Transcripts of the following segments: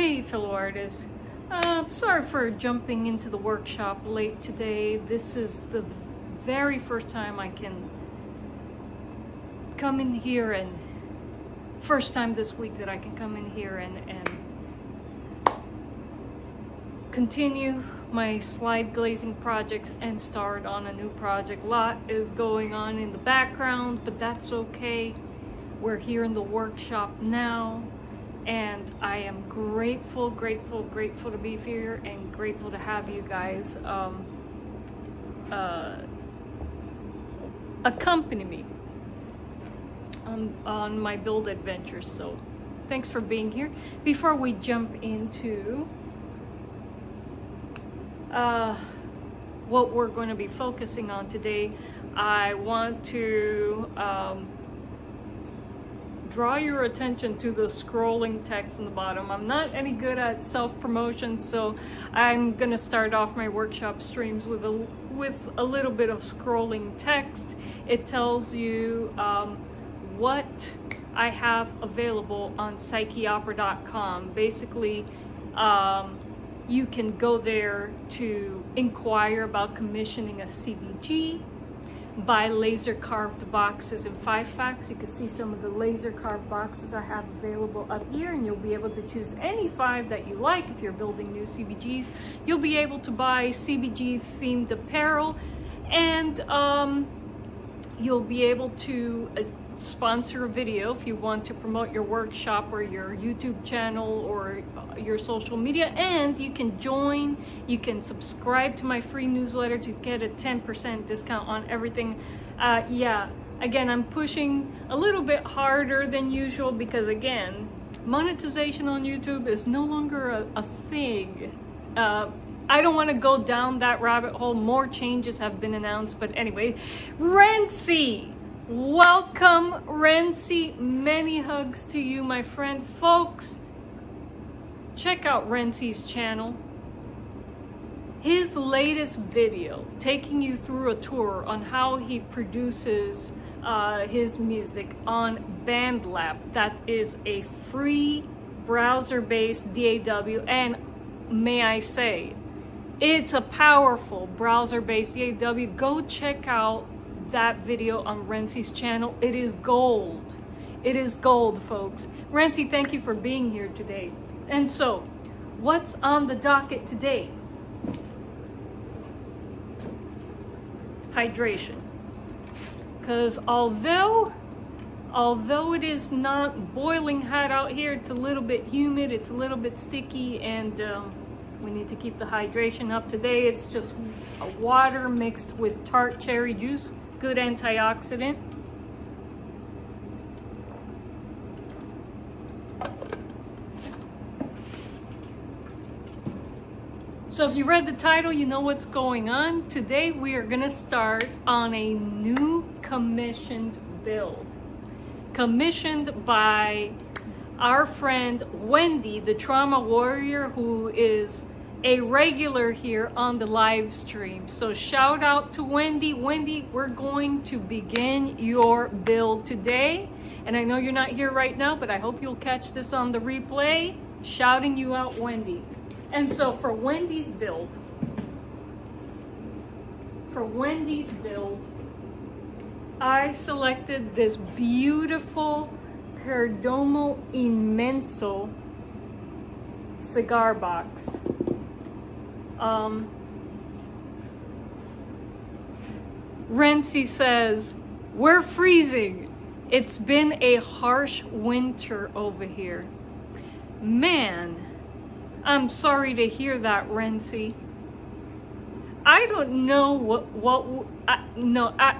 Hey fellow artists, sorry for jumping into the workshop late today. This is the very first time I can come in here, and first time this week that I can come in here and continue my slide glazing projects and start on a new project. Lot is going on in the background, but that's okay. We're here in the workshop now, and I am grateful to be here and grateful to have you guys accompany me on my build adventures. So thanks for being here. Before we jump into what we're going to be focusing on today, I want to draw your attention to the scrolling text in the bottom. I'm not any good at self-promotion, so I'm gonna start off my workshop streams with a little bit of scrolling text. It tells you what I have available on psycheopera.com. Basically, you can go there to inquire about commissioning a CBG, buy laser carved boxes in 5-packs. You can see some of the laser carved boxes I have available up here, and you'll be able to choose any 5 that you like. If you're building new CBGs, you'll be able to buy CBG themed apparel, and you'll be able to sponsor a video if you want to promote your workshop or your YouTube channel or your social media, and you can subscribe to my free newsletter to get a 10% discount on everything. Yeah, again, I'm pushing a little bit harder than usual because, again, monetization on YouTube is no longer a thing. I don't want to go down that rabbit hole. More changes have been announced, but anyway, Renzi, welcome Renzi. Many hugs to you, my friend. Folks, check out Renzi's channel. His latest video taking you through a tour on how he produces his music on BandLab. That is a free browser-based DAW, and may I say, it's a powerful browser-based DAW. Go check out that video on Renzi's channel. It is gold. It is gold, folks. Renzi, thank you for being here today. And so, what's on the docket today? Hydration. Because although it is not boiling hot out here, it's a little bit humid, it's a little bit sticky, and we need to keep the hydration up. Today it's just water mixed with tart cherry juice, good antioxidant. So if you read the title, you know what's going on. Today we are gonna start on a new commissioned build. Commissioned by our friend Wendy, the trauma warrior, who is a regular here on the live stream. So shout out to Wendy. Wendy, we're going to begin your build today. And I know you're not here right now, but I hope you'll catch this on the replay. Shouting you out, Wendy. And so for Wendy's build, I selected this beautiful Perdomo Inmenso cigar box. Renzi says, we're freezing. It's been a harsh winter over here. Man, I'm sorry to hear that, Renzi. I don't know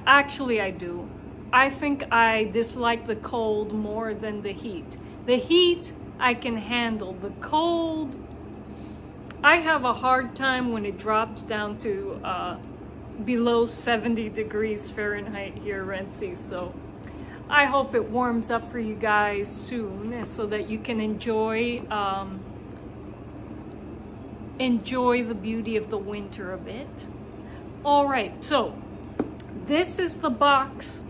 actually I do. I think I dislike the cold more than the heat. The heat I can handle. The cold, I have a hard time when it drops down to below 70 degrees Fahrenheit here, Renzi. So I hope it warms up for you guys soon, so that you can enjoy the beauty of the winter a bit. All right, so this is the box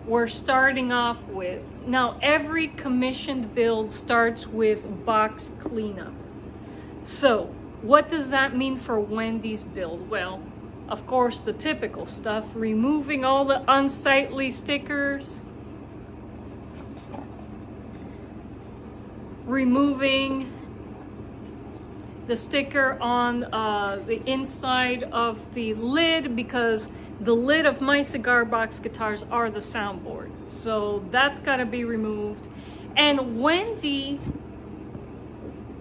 we're starting off with. Now, every commissioned build starts with box cleanup. So, what does that mean for Wendy's build? Well, of course, the typical stuff, removing all the unsightly stickers, removing the sticker on the inside of the lid, because the lid of my cigar box guitars are the soundboard. So that's got to be removed. And Wendy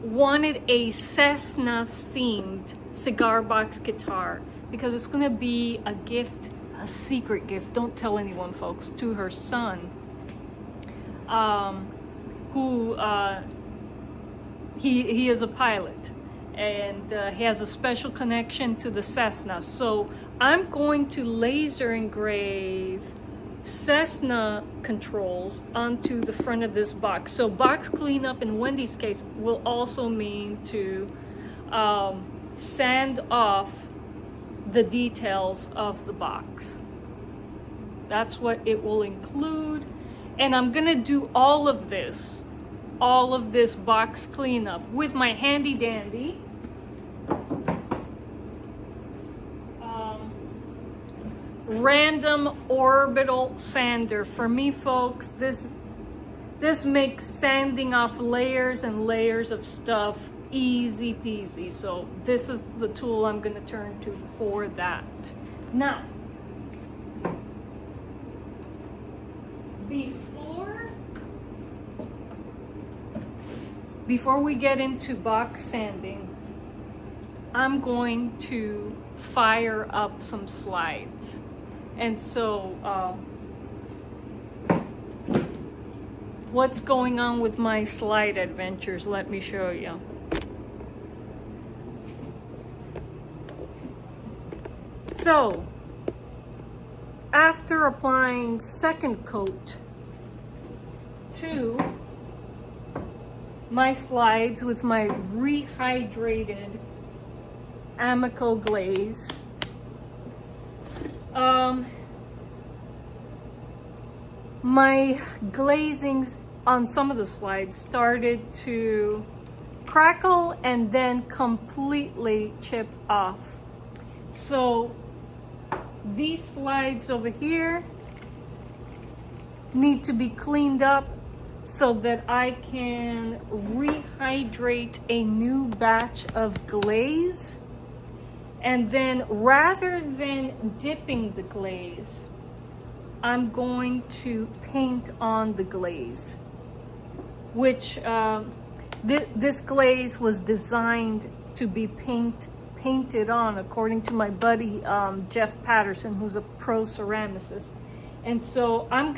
wanted a Cessna themed cigar box guitar because it's going to be a gift, a secret gift, don't tell anyone folks, to her son, who he is a pilot. And he has a special connection to the Cessna. So I'm going to laser engrave Cessna controls onto the front of this box. So box cleanup in Wendy's case will also mean to sand off the details of the box. That's what it will include. And I'm gonna do all of this box cleanup with my handy dandy random orbital sander. For me, folks, this makes sanding off layers and layers of stuff easy peasy. So this is the tool I'm going to turn to for that. Now, before we get into box sanding, I'm going to fire up some slides. And so, what's going on with my slide adventures? Let me show you. So, after applying second coat to my slides with my rehydrated Amico glaze, my glazings on some of the slides started to crackle and then completely chip off. So these slides over here need to be cleaned up so that I can rehydrate a new batch of glaze. And then rather than dipping the glaze, I'm going to paint on the glaze, which this glaze was designed to be painted on, according to my buddy Jeff Patterson, who's a pro ceramicist. And so I'm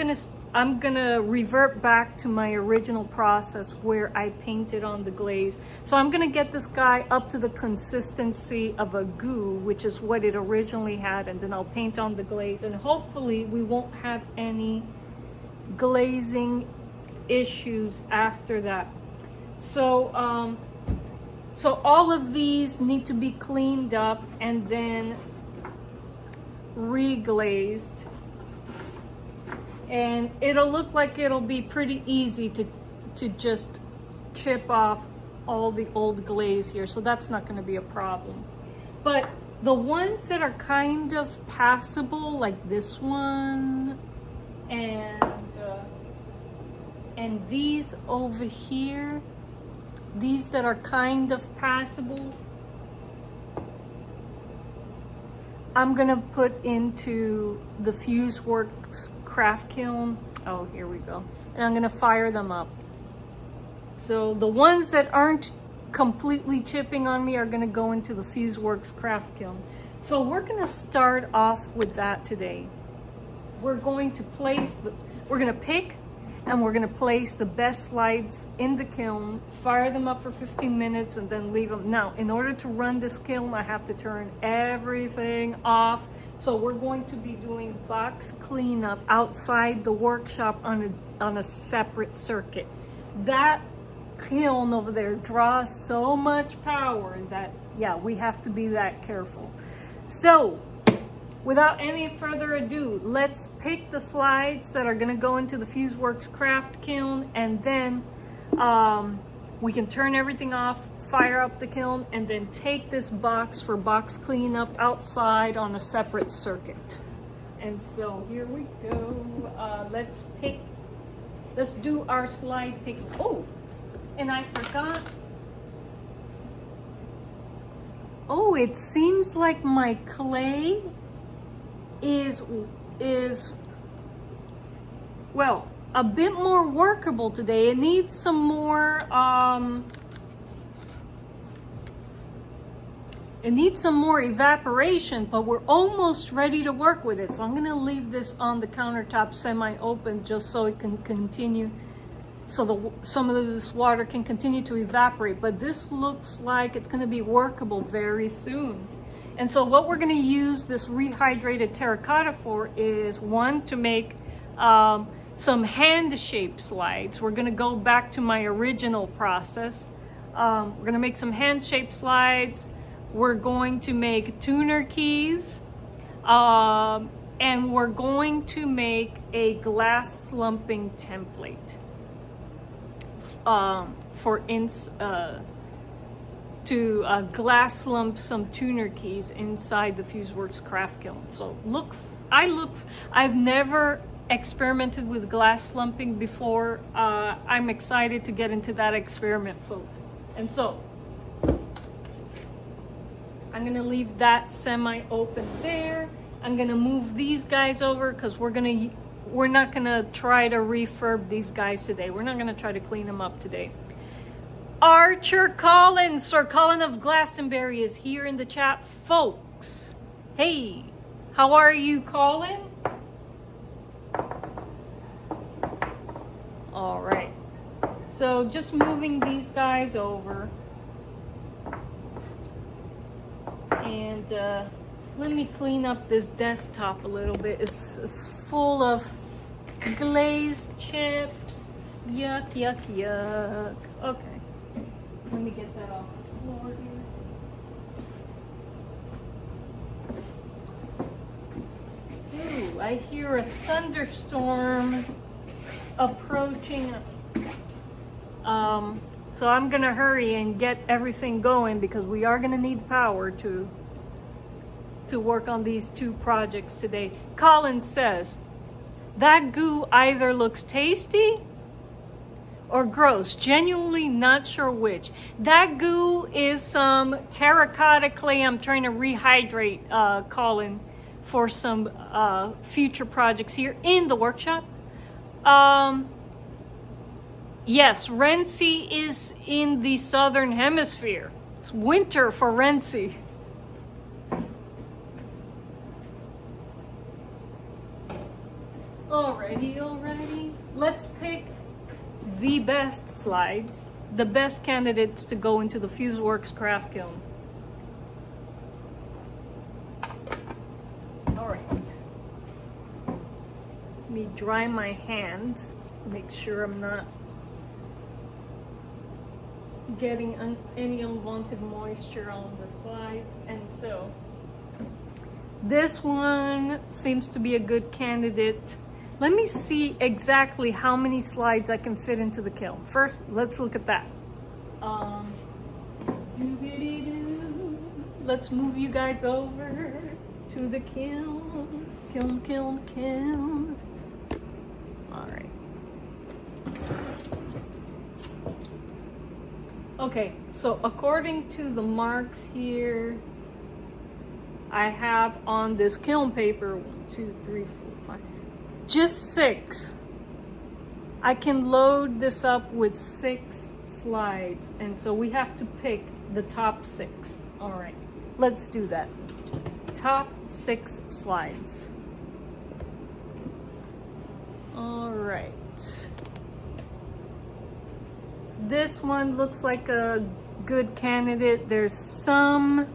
gonna revert back to my original process where I painted on the glaze. So I'm gonna get this guy up to the consistency of a goo, which is what it originally had, and then I'll paint on the glaze, and hopefully we won't have any glazing issues after that. So so all of these need to be cleaned up and then reglazed. And it'll look like it'll be pretty easy to just chip off all the old glaze here. So that's not gonna be a problem. But the ones that are kind of passable, like this one, and these over here, these that are kind of passable, I'm gonna put into the FuseWorks craft kiln. Oh, here we go. And I'm gonna fire them up. So the ones that aren't completely chipping on me are gonna go into the FuseWorks craft kiln. So we're gonna start off with that today. We're going to we're gonna pick and we're gonna place the best slides in the kiln, fire them up for 15 minutes, and then leave them. Now, in order to run this kiln, I have to turn everything off. So we're going to be doing box cleanup outside the workshop on a separate circuit. That kiln over there draws so much power that, yeah, we have to be that careful. So without any further ado, let's pick the slides that are going to go into the FuseWorks craft kiln, and then we can turn everything off, fire up the kiln, and then take this box for box cleanup outside on a separate circuit. And so here we go. Let's do our slide pick. Oh, and I forgot. Oh, it seems like my clay is well, a bit more workable today. It needs some more evaporation, but we're almost ready to work with it. So I'm gonna leave this on the countertop semi-open just so it can continue, so some of this water can continue to evaporate. But this looks like it's gonna be workable very soon. And so what we're gonna use this rehydrated terracotta for is, one, to make some hand-shaped slides. We're gonna go back to my original process. We're gonna make some hand-shaped slides. We're going to make tuner keys, and we're going to make a glass slumping template to glass slump some tuner keys inside the FuseWorks craft kiln. So I've never experimented with glass slumping before. I'm excited to get into that experiment, folks. And so I'm gonna leave that semi-open there. I'm gonna move these guys over because we're not gonna try to refurb these guys today. We're not gonna try to clean them up today. Archer Collins, Sir Colin of Glastonbury, is here in the chat, folks. Hey, how are you, Colin? All right, so just moving these guys over. And let me clean up this desktop a little bit. It's full of glazed chips. Yuck, yuck, yuck. Okay, let me get that off the floor here. Ooh, I hear a thunderstorm approaching. So I'm gonna hurry and get everything going because we are gonna need power to work on these two projects today. Colin says, that goo either looks tasty or gross. Genuinely not sure which. That goo is some terracotta clay I'm trying to rehydrate, Colin, for some future projects here in the workshop. Yes, Renzi is in the southern hemisphere. It's winter for Renzi. Alrighty. Let's pick the best slides, the best candidates to go into the FuseWorks craft kiln. Alright. Let me dry my hands, make sure I'm not getting any unwanted moisture on the slides. And so this one seems to be a good candidate. Let me see exactly how many slides I can fit into the kiln. First, let's look at that. Let's move you guys over to the kiln. Kiln. All right. Okay, so according to the marks here, I have on this kiln paper 1, 2, 3, 4, 5, just 6. I can load this up with 6 slides, and so we have to pick the top 6. All right, let's do that. Top 6 slides. All right. This one looks like a good candidate. There's some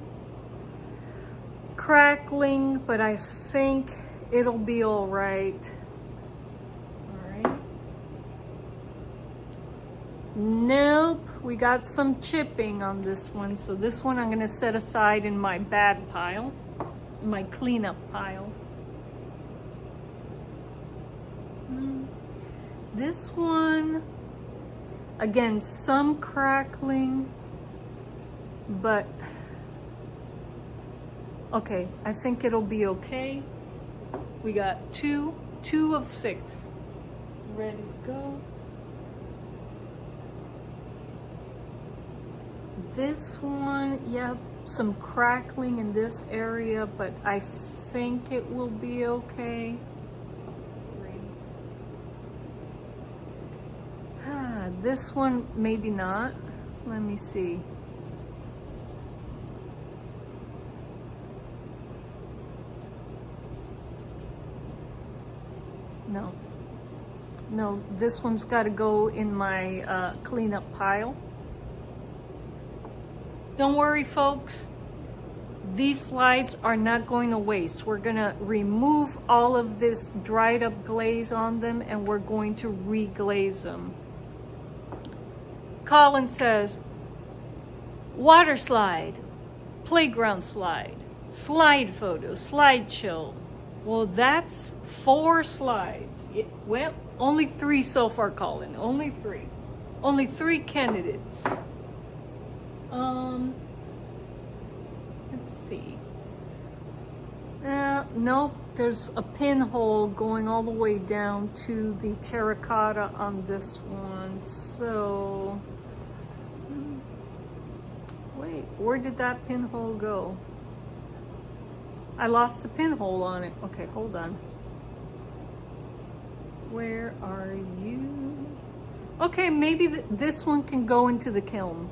crackling, but I think it'll be all right. All right. Nope, we got some chipping on this one. So this one I'm gonna set aside in my bad pile. my cleanup pile. This one, again, some crackling, but okay, I think it'll be okay. We got two of 6 ready to go. This one, yeah, some crackling in this area, but I think it will be okay. This one, maybe not. Let me see. No, this one's got to go in my cleanup pile. Don't worry, folks. These slides are not going to waste. We're going to remove all of this dried up glaze on them, and we're going to reglaze them. Colin says, water slide, playground slide, slide photo, slide chill. Well, that's 4 slides. Well, only 3 so far, Colin. Only 3. Only 3 candidates. Let's see. Nope, there's a pinhole going all the way down to the terracotta on this one. So, wait, where did that pinhole go? I lost the pinhole on it. Okay, hold on. Where are you? Okay, maybe this one can go into the kiln.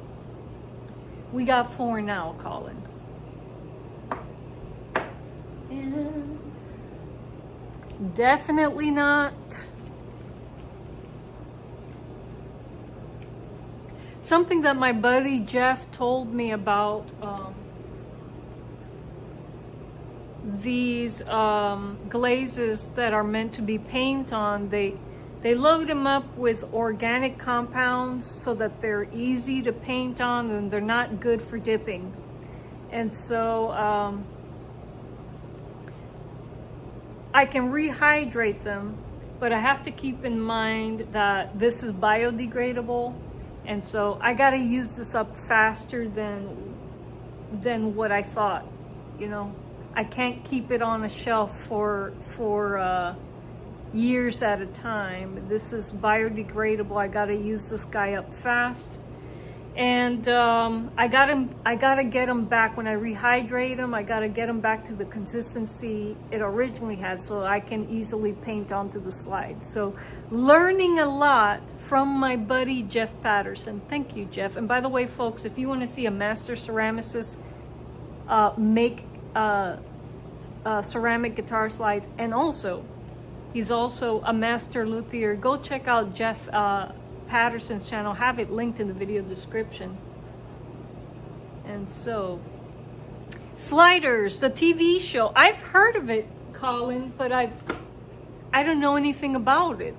We got 4 now, Colin. And definitely not. Something that my buddy Jeff told me about these glazes that are meant to be paint on, they load them up with organic compounds so that they're easy to paint on and they're not good for dipping. And so I can rehydrate them, but I have to keep in mind that this is biodegradable, and so I got to use this up faster than what I thought. You know, I can't keep it on a shelf for years at a time. This is biodegradable. I got to use this guy up fast, and I gotta get him back. When I rehydrate him, I gotta get him back to the consistency it originally had, so I can easily paint onto the slide. So learning a lot from my buddy Jeff Patterson. Thank you, Jeff. And by the way, folks, if you want to see a master ceramicist make ceramic guitar slides, and also he's also a master luthier, go check out Jeff Patterson's channel. Have it linked in the video description. And so, Sliders, the TV show. I've heard of it, Colin, but I don't know anything about it.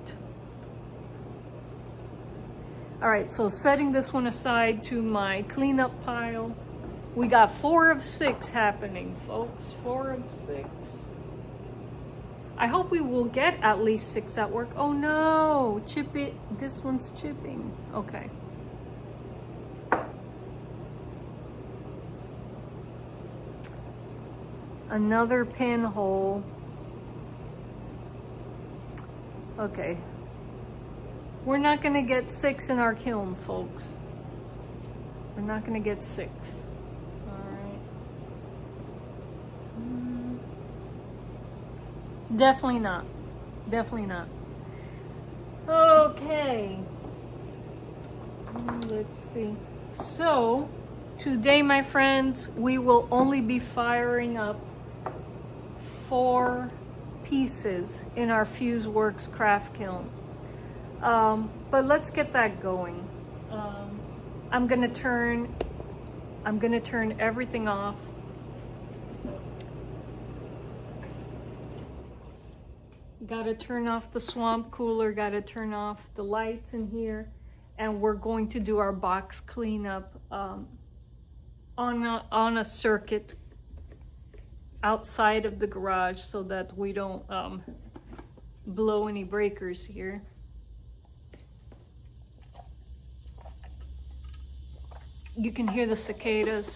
All right, so setting this one aside to my cleanup pile. We got 4 of 6 happening, folks. 4 of 6. I hope we will get at least 6 at work. Oh no, chip it. This one's chipping. Okay. Another pinhole. Okay. We're not gonna get 6 in our kiln, folks. We're not gonna get 6. Definitely not. Definitely not. Okay. Let's see. So, today, my friends, we will only be firing up 4 pieces in our FuseWorks craft kiln. But let's get that going. I'm gonna turn everything off. Gotta turn off the swamp cooler, gotta turn off the lights in here, and we're going to do our box cleanup on a circuit outside of the garage so that we don't blow any breakers here. You can hear the cicadas.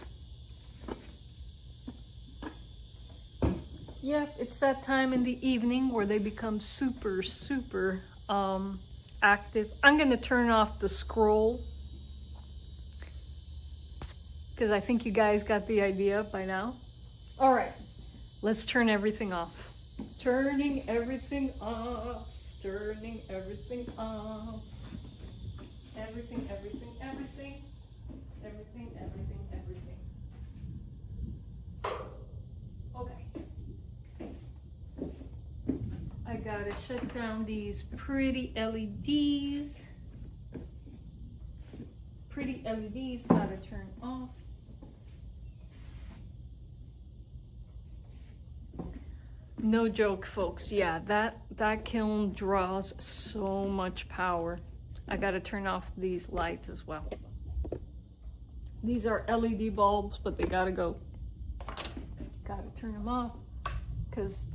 Yep, it's that time in the evening where they become super, super active. I'm gonna turn off the scroll because I think you guys got the idea by now. All right, let's turn everything off. Turning everything off, turning everything off. Everything, everything, everything. Everything, everything, everything. Okay. I gotta shut down these pretty LEDs. Pretty LEDs gotta turn off. No joke, folks. Yeah, that kiln draws so much power. I gotta turn off these lights as well. These are LED bulbs, but they gotta go. Gotta turn them off because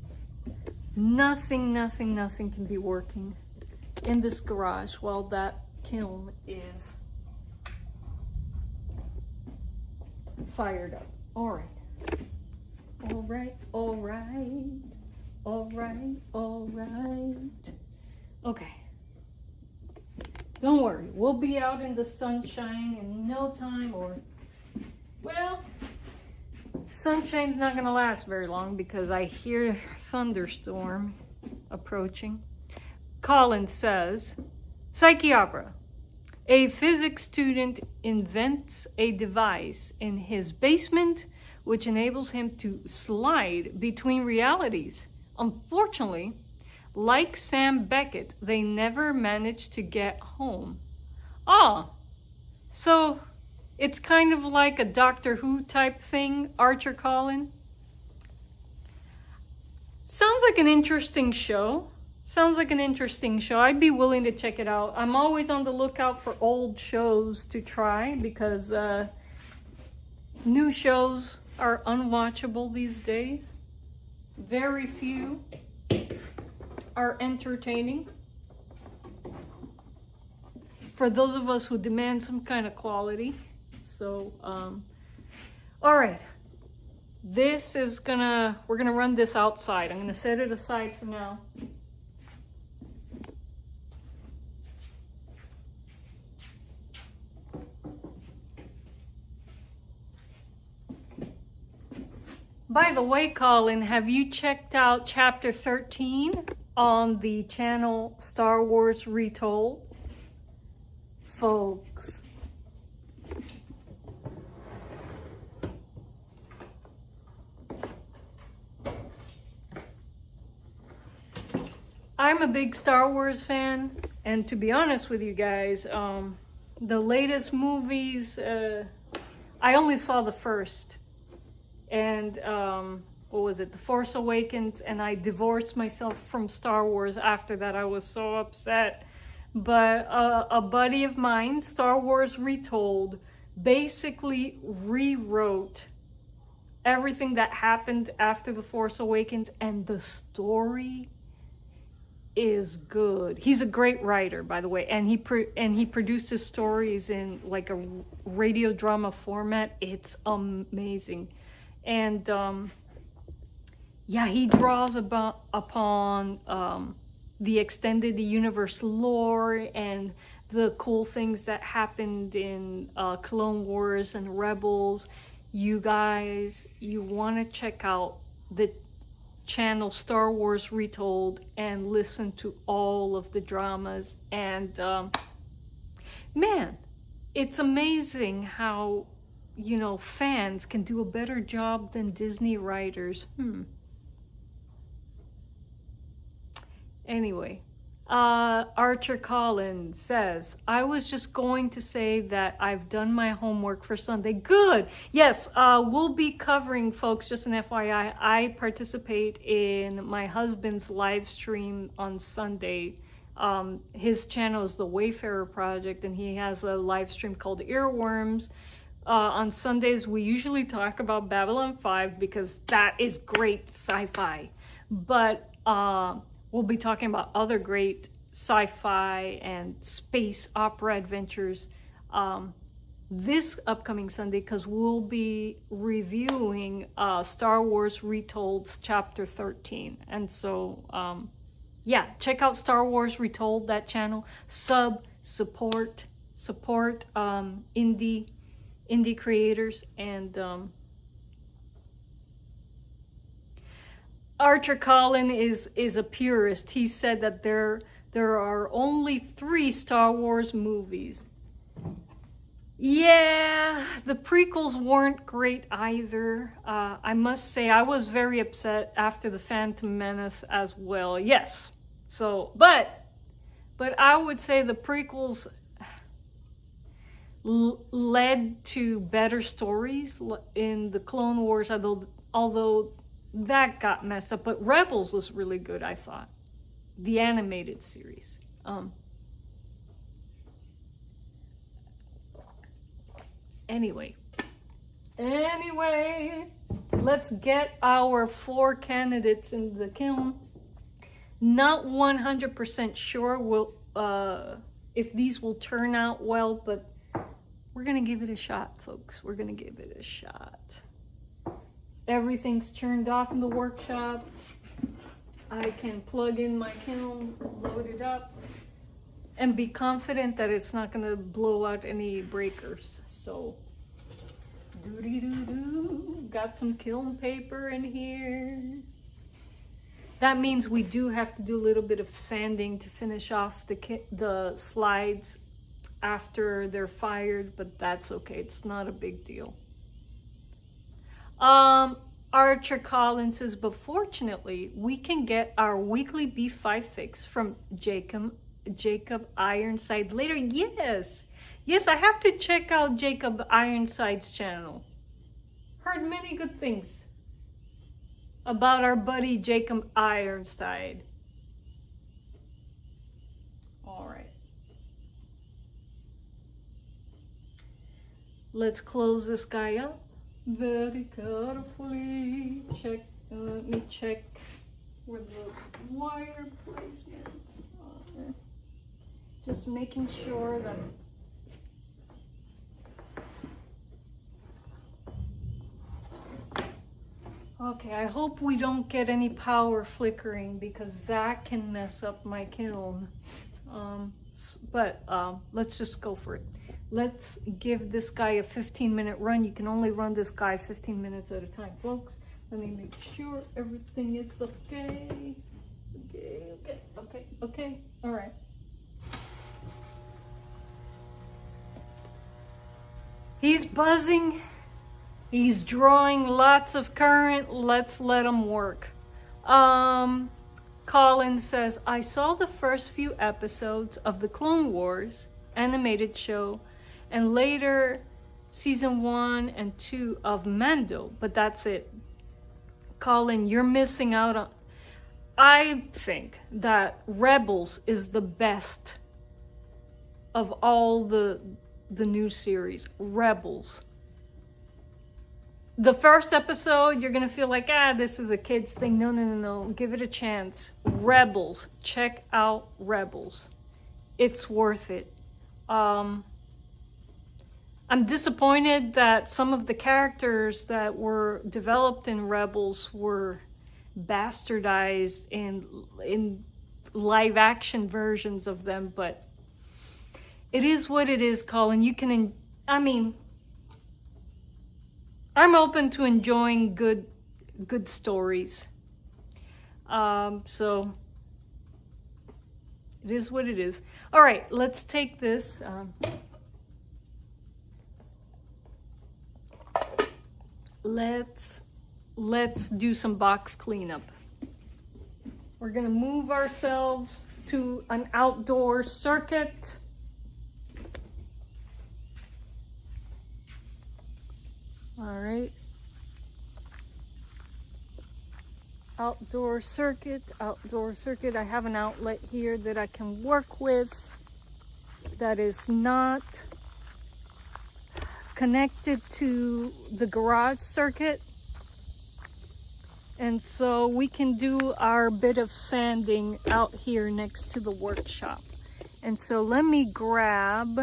nothing can be working in this garage while that kiln is fired up. All right. All right, all right, all right, all right. Okay. Don't worry, we'll be out in the sunshine in no time, or, well, sunshine's not gonna last very long because I hear thunderstorm approaching. Colin says, Psyche Opera. A physics student invents a device in his basement which enables him to slide between realities. Unfortunately, like Sam Beckett, they never managed to get home. Ah, so it's kind of like a Doctor Who type thing, Archer Colin. Sounds like an interesting show. Sounds like an interesting show. I'd be willing to check it out. I'm always on the lookout for old shows to try because new shows are unwatchable these days. Very few are entertaining. For those of us who demand some kind of quality. So, all right. This is we're gonna run this outside. I'm gonna set it aside for now. By the way, Colin, have you checked out chapter 13 on the channel Star Wars Retold? Folks. I'm a big Star Wars fan, and to be honest with you guys, the latest movies, I only saw the first. And what was it, The Force Awakens, and I divorced myself from Star Wars after that. I was so upset. But a buddy of mine, Star Wars Retold, basically rewrote everything that happened after The Force Awakens, and the story is good. He's a great writer, by the way, and he produced his stories in like a radio drama format. It's amazing. And yeah, he draws upon the extended universe lore and the cool things that happened in Clone Wars and Rebels. You guys, you want to check out the channel Star Wars Retold and listen to all of the dramas. And man, it's amazing how, you know, fans can do a better job than Disney writers. Anyway, Archer Collins says, I was just going to say that I've done my homework for Sunday. Good. Yes, we'll be covering, folks, just an FYI, I participate in my husband's live stream on Sunday. His channel is the Wayfarer Project, and he has a live stream called Earworms, On Sundays, we usually talk about Babylon 5 because that is great sci-fi. But we'll be talking about other great sci-fi and space opera adventures this upcoming Sunday, because we'll be reviewing Star Wars Retold Chapter 13. And so, yeah, check out Star Wars Retold, that channel. Support indie creators. And Archer Collin is a purist. He said that there are only 3 Star Wars movies. Yeah, the prequels weren't great either. I must say I was very upset after The Phantom Menace as well. Yes. So, but I would say the prequels led to better stories in the Clone Wars, although that got messed up. But Rebels was really good, I thought. The animated series. Anyway, let's get our 4 candidates in the kiln. Not 100% sure if these will turn out well, but we're gonna give it a shot, folks. We're gonna give it a shot. Everything's turned off in the workshop. I can plug in my kiln, load it up, and be confident that it's not gonna blow out any breakers. So, doo-dee-doo-doo. Got some kiln paper in here. That means we do have to do a little bit of sanding to finish off the slides after they're fired, but that's okay. It's not a big deal. Archer Collins says, but fortunately, we can get our weekly B5 fix from Jacob Ironside later. Yes, I have to check out Jacob Ironside's channel. Heard many good things about our buddy Jacob Ironside. All right. Let's close this guy up very carefully. Let me check where the wire placements are. Just making sure that okay, I hope we don't get any power flickering because that can mess up my kiln. But let's just go for it. Let's give this guy a 15-minute run. You can only run this guy 15 minutes at a time, folks. Let me make sure everything is okay. Okay. All right. He's buzzing. He's drawing lots of current. Let's let him work. Colin says, I saw the first few episodes of the Clone Wars animated show and later season 1 and 2 of Mando, but that's it. Colin, you're missing out on... I think that Rebels is the best of all the new series. Rebels. The first episode, you're gonna feel like, this is a kid's thing. No. Give it a chance. Rebels. Check out Rebels. It's worth it. I'm disappointed that some of the characters that were developed in Rebels were bastardized in live action versions of them, but it is what it is, Colin. You can, I'm open to enjoying good stories. So it is what it is. All right, let's take this. Let's do some box cleanup. We're gonna move ourselves to an outdoor circuit. All right. Outdoor circuit. I have an outlet here that I can work with that is not connected to the garage circuit. And so we can do our bit of sanding out here next to the workshop. And so let me grab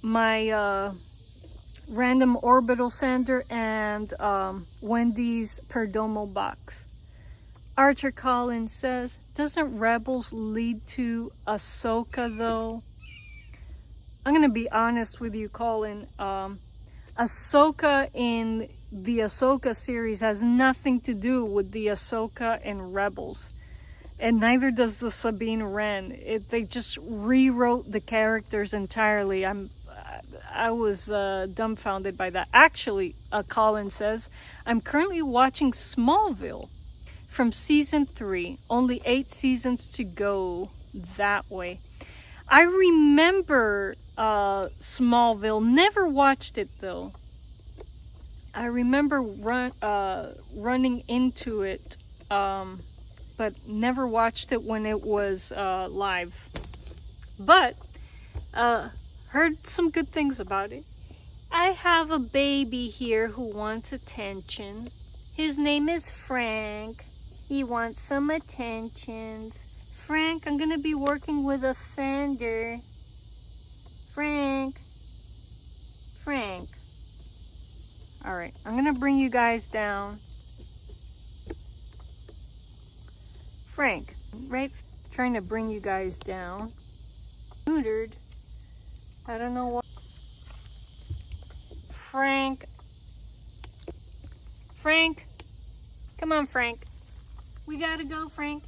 my random orbital sander and Wendy's Perdomo box. Archer Collins says, doesn't Rebels lead to Ahsoka though? I'm gonna be honest with you, Colin. Ahsoka in the Ahsoka series has nothing to do with the Ahsoka in Rebels. And neither does the Sabine Wren. They just rewrote the characters entirely. I was dumbfounded by that. Actually, Colin says, I'm currently watching Smallville from season 3. Only 8 seasons to go that way. I remember Smallville. Never watched it though. I remember running into it, but never watched it when it was live. But heard some good things about it. I have a baby here who wants attention. His name is Frank. He wants some attention. Frank, I'm gonna be working with a sander. Frank. All right, I'm gonna bring you guys down. Frank, right? Trying to bring you guys down. Neutered. I don't know what. Frank. Come on, Frank. We gotta go, Frank.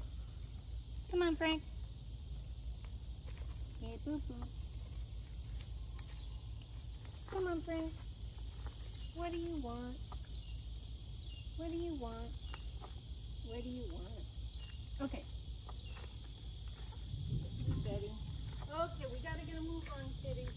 Come on, Frank. Hey, boo-boo. Come on, Frank. What do you want? What do you want? What do you want? Okay. Betty. Okay, we gotta get a move on, kitty.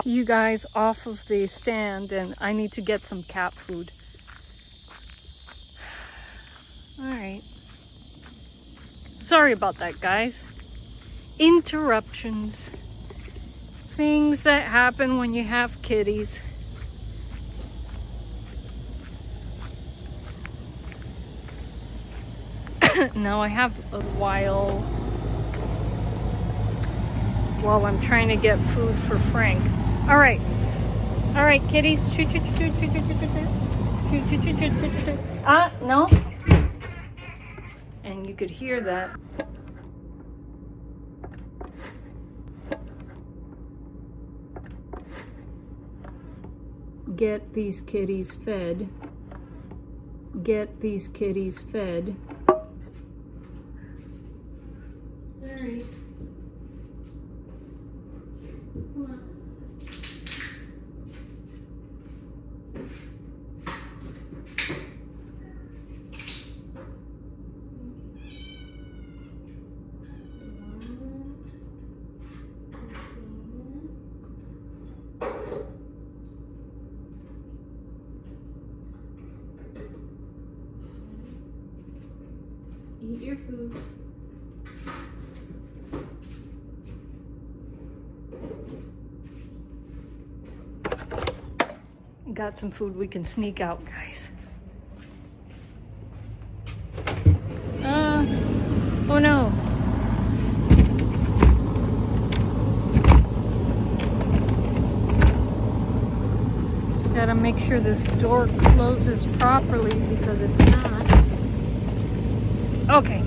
You guys off of the stand, and I need to get some cat food. All right. Sorry about that, guys. Interruptions. Things that happen when you have kitties. Now I have a while I'm trying to get food for Frank. All right, kitties. No. And you could hear that. Get these kitties fed. Get these kitties fed. Alright. Come on. Eat your food. Got some food we can sneak out, guys. Oh no. Gotta make sure this door closes properly, because if not... Okay.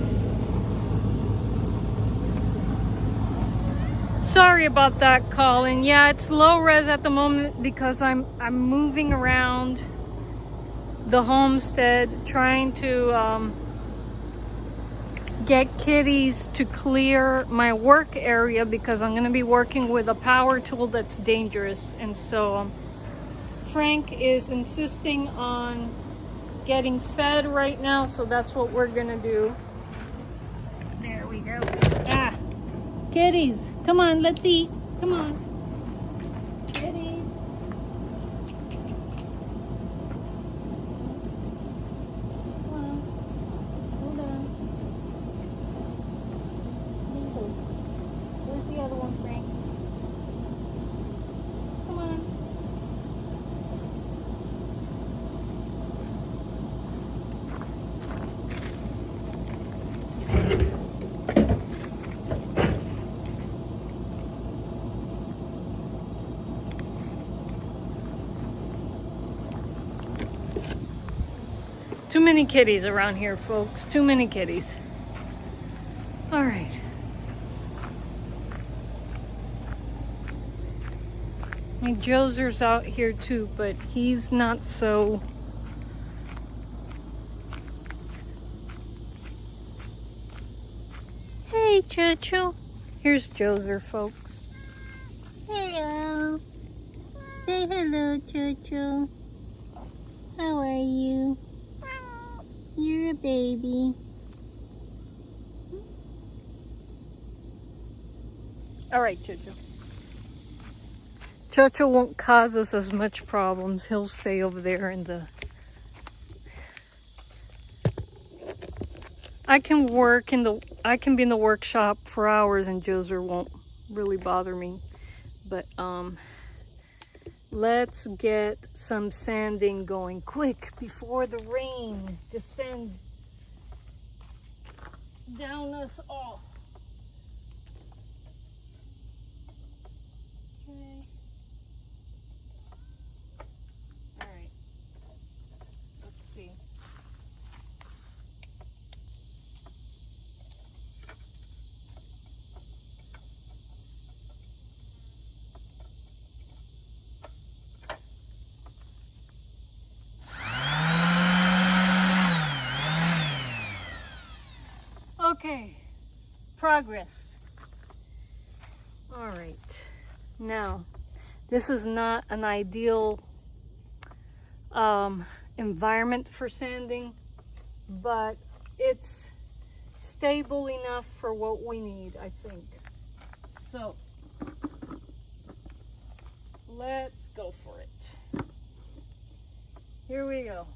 So sorry about that, Colin. Yeah, it's low res at the moment because I'm moving around the homestead trying to get kitties to clear my work area because I'm going to be working with a power tool that's dangerous. And so Frank is insisting on getting fed right now, so that's what we're going to do. There we go. Ah, kitties, come on, let's eat. Come on. Kitties. Too many kitties around here, folks. Too many kitties. All right. My Joser's out here too, but he's not so... Hey, Churchill. Here's Joser, folks. Hello. Say hello, Churchill. How are you? You're a baby. All right, Jojo. Jojo won't cause us as much problems. He'll stay over there in the... I can be in the workshop for hours and Joser won't really bother me. But let's get some sanding going quick before the rain descends down us all. Okay. All right. Let's see. Okay, progress. All right, now this is not an ideal environment for sanding, but it's stable enough for what we need, I think. So let's go for it. Here we go.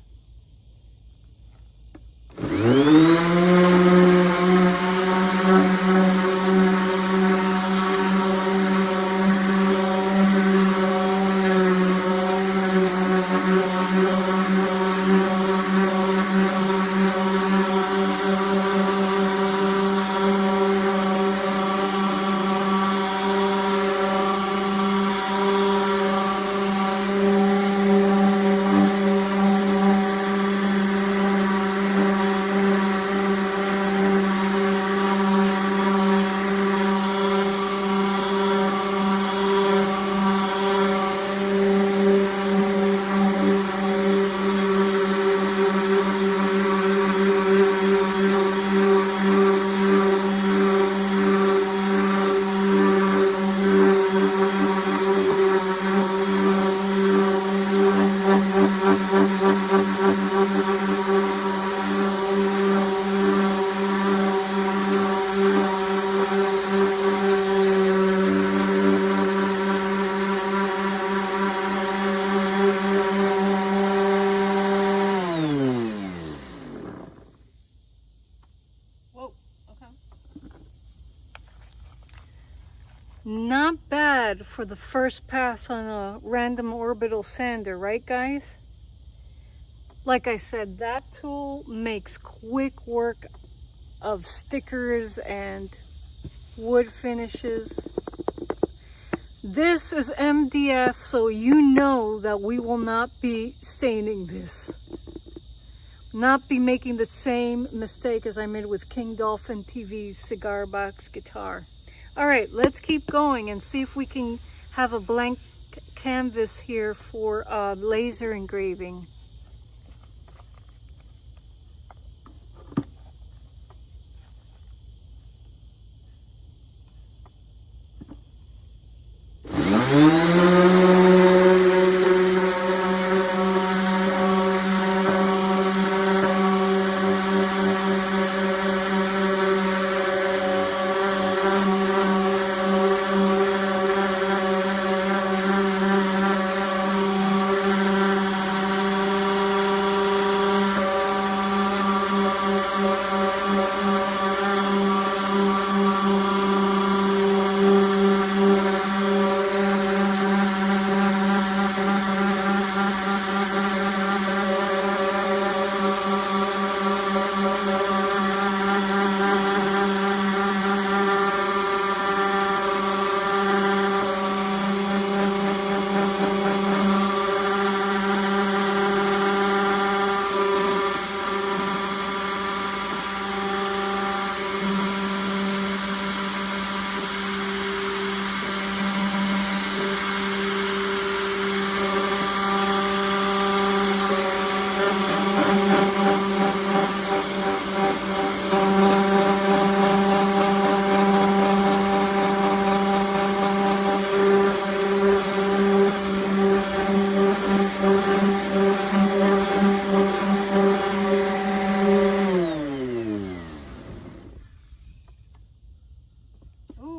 Not bad for the first pass on a random orbital sander, right guys? Like I said, that tool makes quick work of stickers and wood finishes. This is MDF, so you know that we will not be staining this. Not be making the same mistake as I made with King Dolphin TV's cigar box guitar. All right, let's keep going and see if we can have a blank canvas here for laser engraving.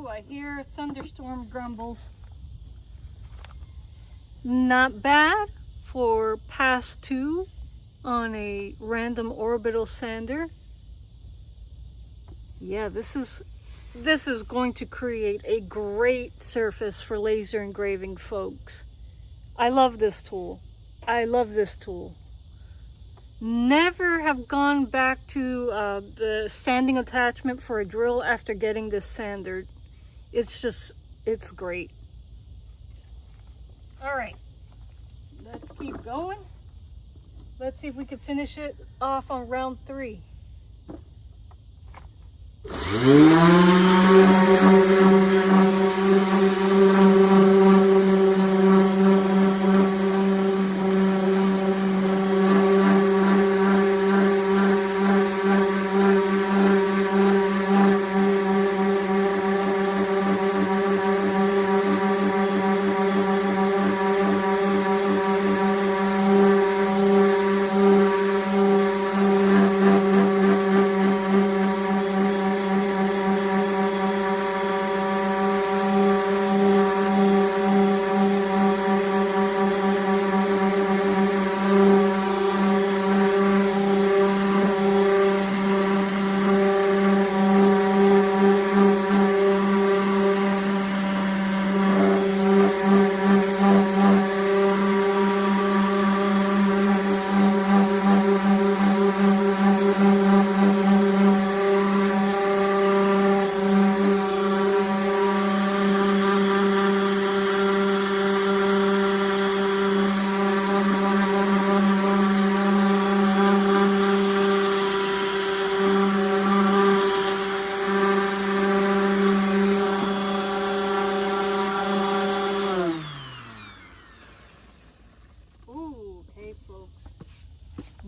I hear thunderstorm grumbles. Not bad for pass 2 on a random orbital sander. Yeah, this is going to create a great surface for laser engraving, folks. I love this tool. I love this tool. Never have gone back to the sanding attachment for a drill after getting this sandered. It's great. All right, let's keep going. Let's see if we can finish it off on round 3.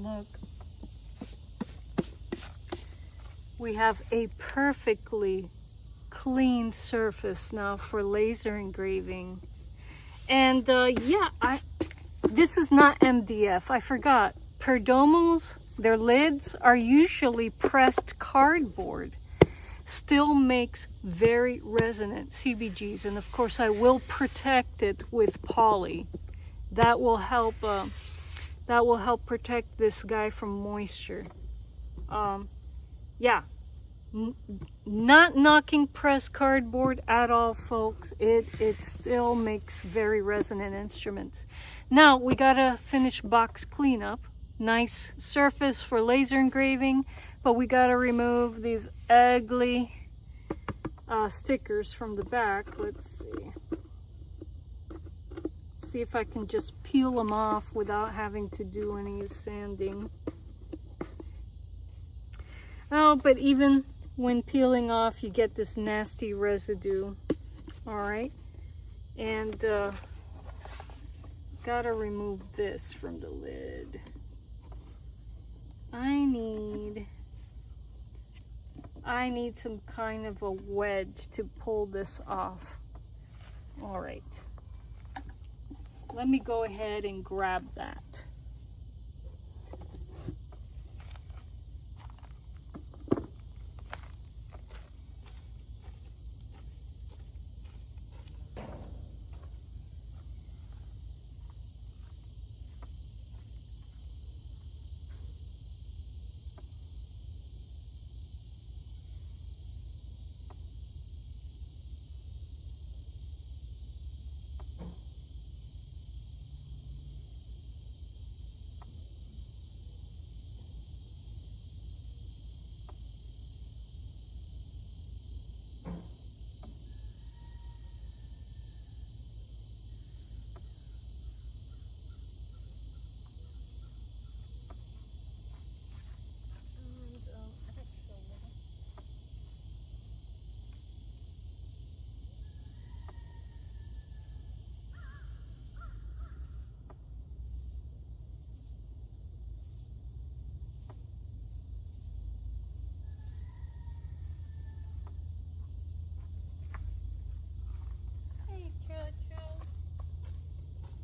Look, we have a perfectly clean surface now for laser engraving. And yeah, this is not MDF. I forgot. Perdomos, their lids are usually pressed cardboard. Still makes very resonant CBGs, and of course I will protect it with poly. That will help protect this guy from moisture. Yeah, not knocking pressed cardboard at all, folks. It still makes very resonant instruments. Now we gotta finish box cleanup. Nice surface for laser engraving, but we gotta remove these ugly stickers from the back. Let's see if I can just peel them off without having to do any sanding. Oh, but even when peeling off, you get this nasty residue. All right, and gotta remove this from the lid. I need some kind of a wedge to pull this off. All right, let me go ahead and grab that.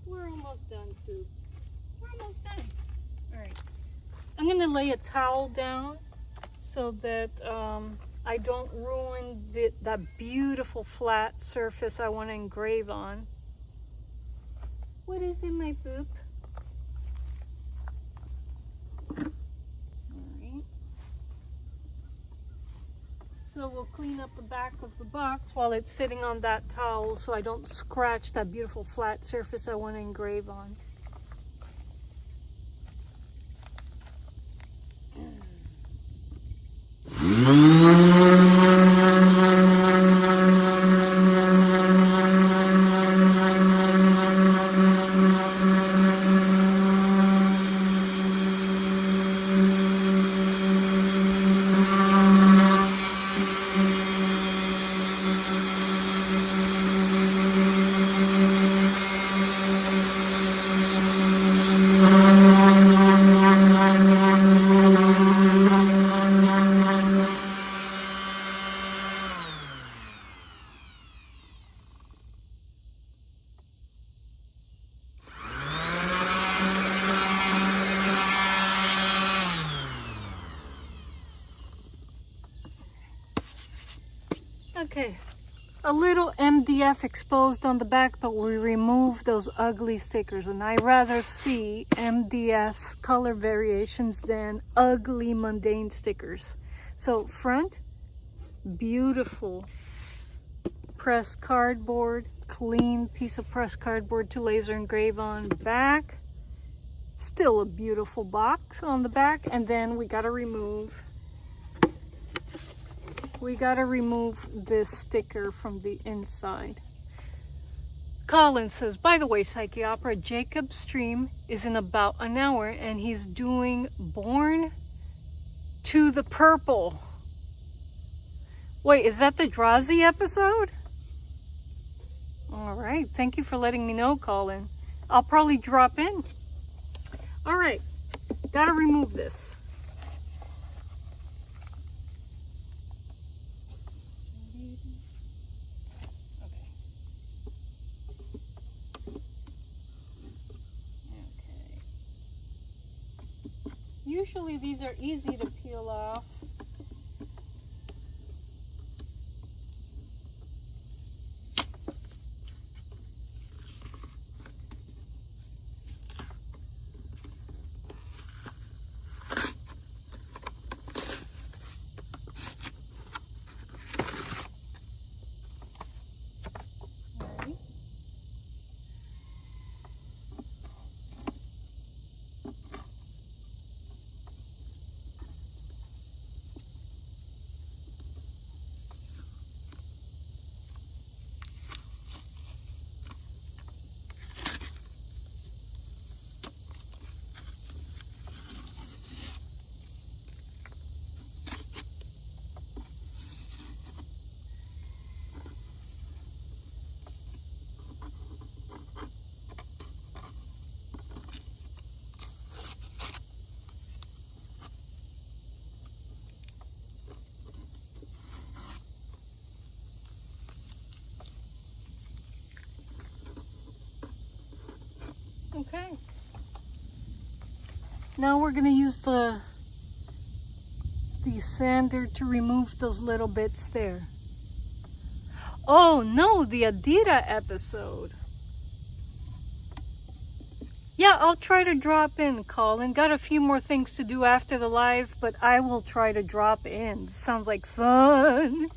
We're almost done, dude. We're almost done. All right. I'm gonna lay a towel down so that I don't ruin that beautiful flat surface I want to engrave on. What is in my boop? Alright. So we'll clean up the back of the box while it's sitting on that towel so I don't scratch that beautiful flat surface I want to engrave on. Okay, a little MDF exposed on the back, but we removed those ugly stickers, and I rather see MDF color variations than ugly mundane stickers. So front, beautiful pressed cardboard, clean piece of pressed cardboard to laser engrave on. Back, still a beautiful box on the back, and then we gotta remove this sticker from the inside. Colin says, by the way, Psyche Opera, Jacob's stream is in about an hour and he's doing Born to the Purple. Wait, is that the Drazi episode? All right, thank you for letting me know, Colin. I'll probably drop in. All right, gotta remove this. Usually these are easy to peel off. Now we're going to use the sander to remove those little bits there. Oh no, the Adira episode. Yeah, I'll try to drop in, Colin. Got a few more things to do after the live, but I will try to drop in. Sounds like fun.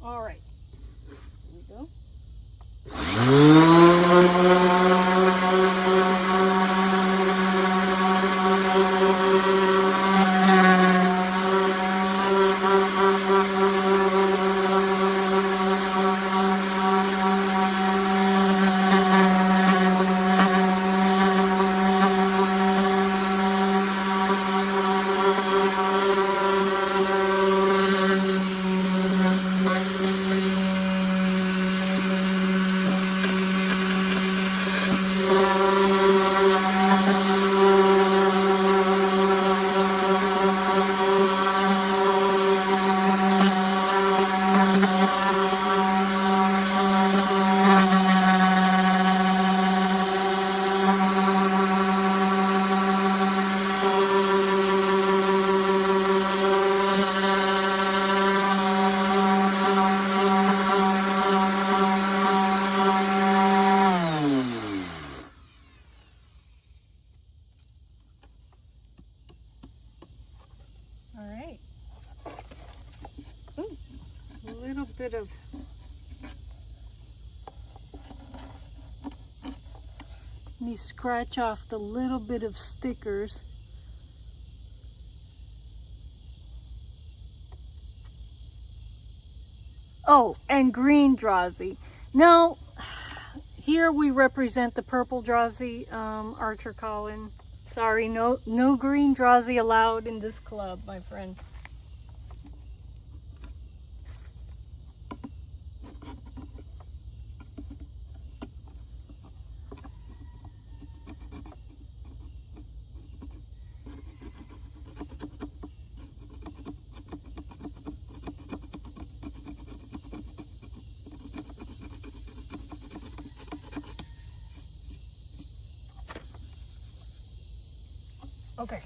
All right. Here we go. Bit of me scratch off the little bit of stickers. Oh, and green Drazi. Now here we represent the purple Drazi, Archer Colin. Sorry, no green Drazi allowed in this club, my friend. Okay.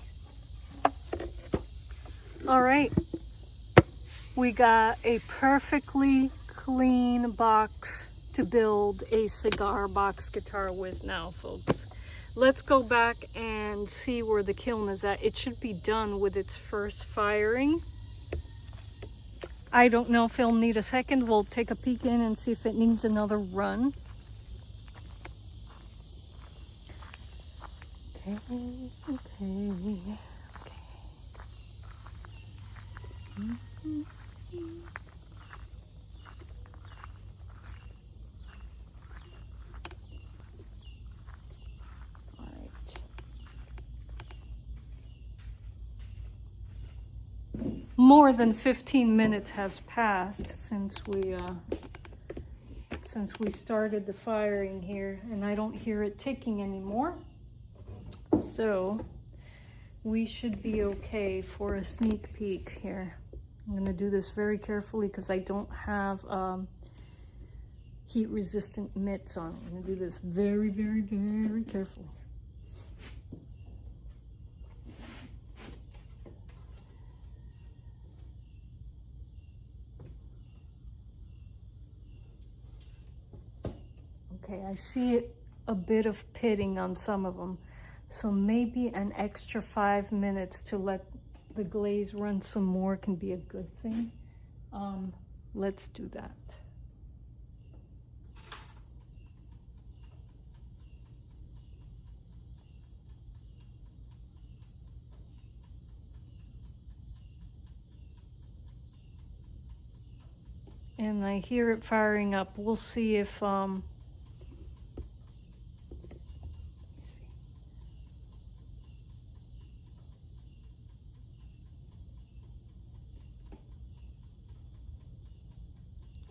All right. We got a perfectly clean box to build a cigar box guitar with now, folks. Let's go back and see where the kiln is at. It should be done with its first firing. I don't know if it'll need a second. We'll take a peek in and see if it needs another run. Okay. All right. More than 15 minutes has passed since we started the firing here, and I don't hear it ticking anymore. So we should be okay for a sneak peek here. I'm going to do this very carefully because I don't have heat resistant mitts on. I'm going to do this very, very, very carefully. Okay, I see a bit of pitting on some of them. So maybe an extra 5 minutes to let the glaze run some more can be a good thing. Let's do that. And I hear it firing up. We'll see if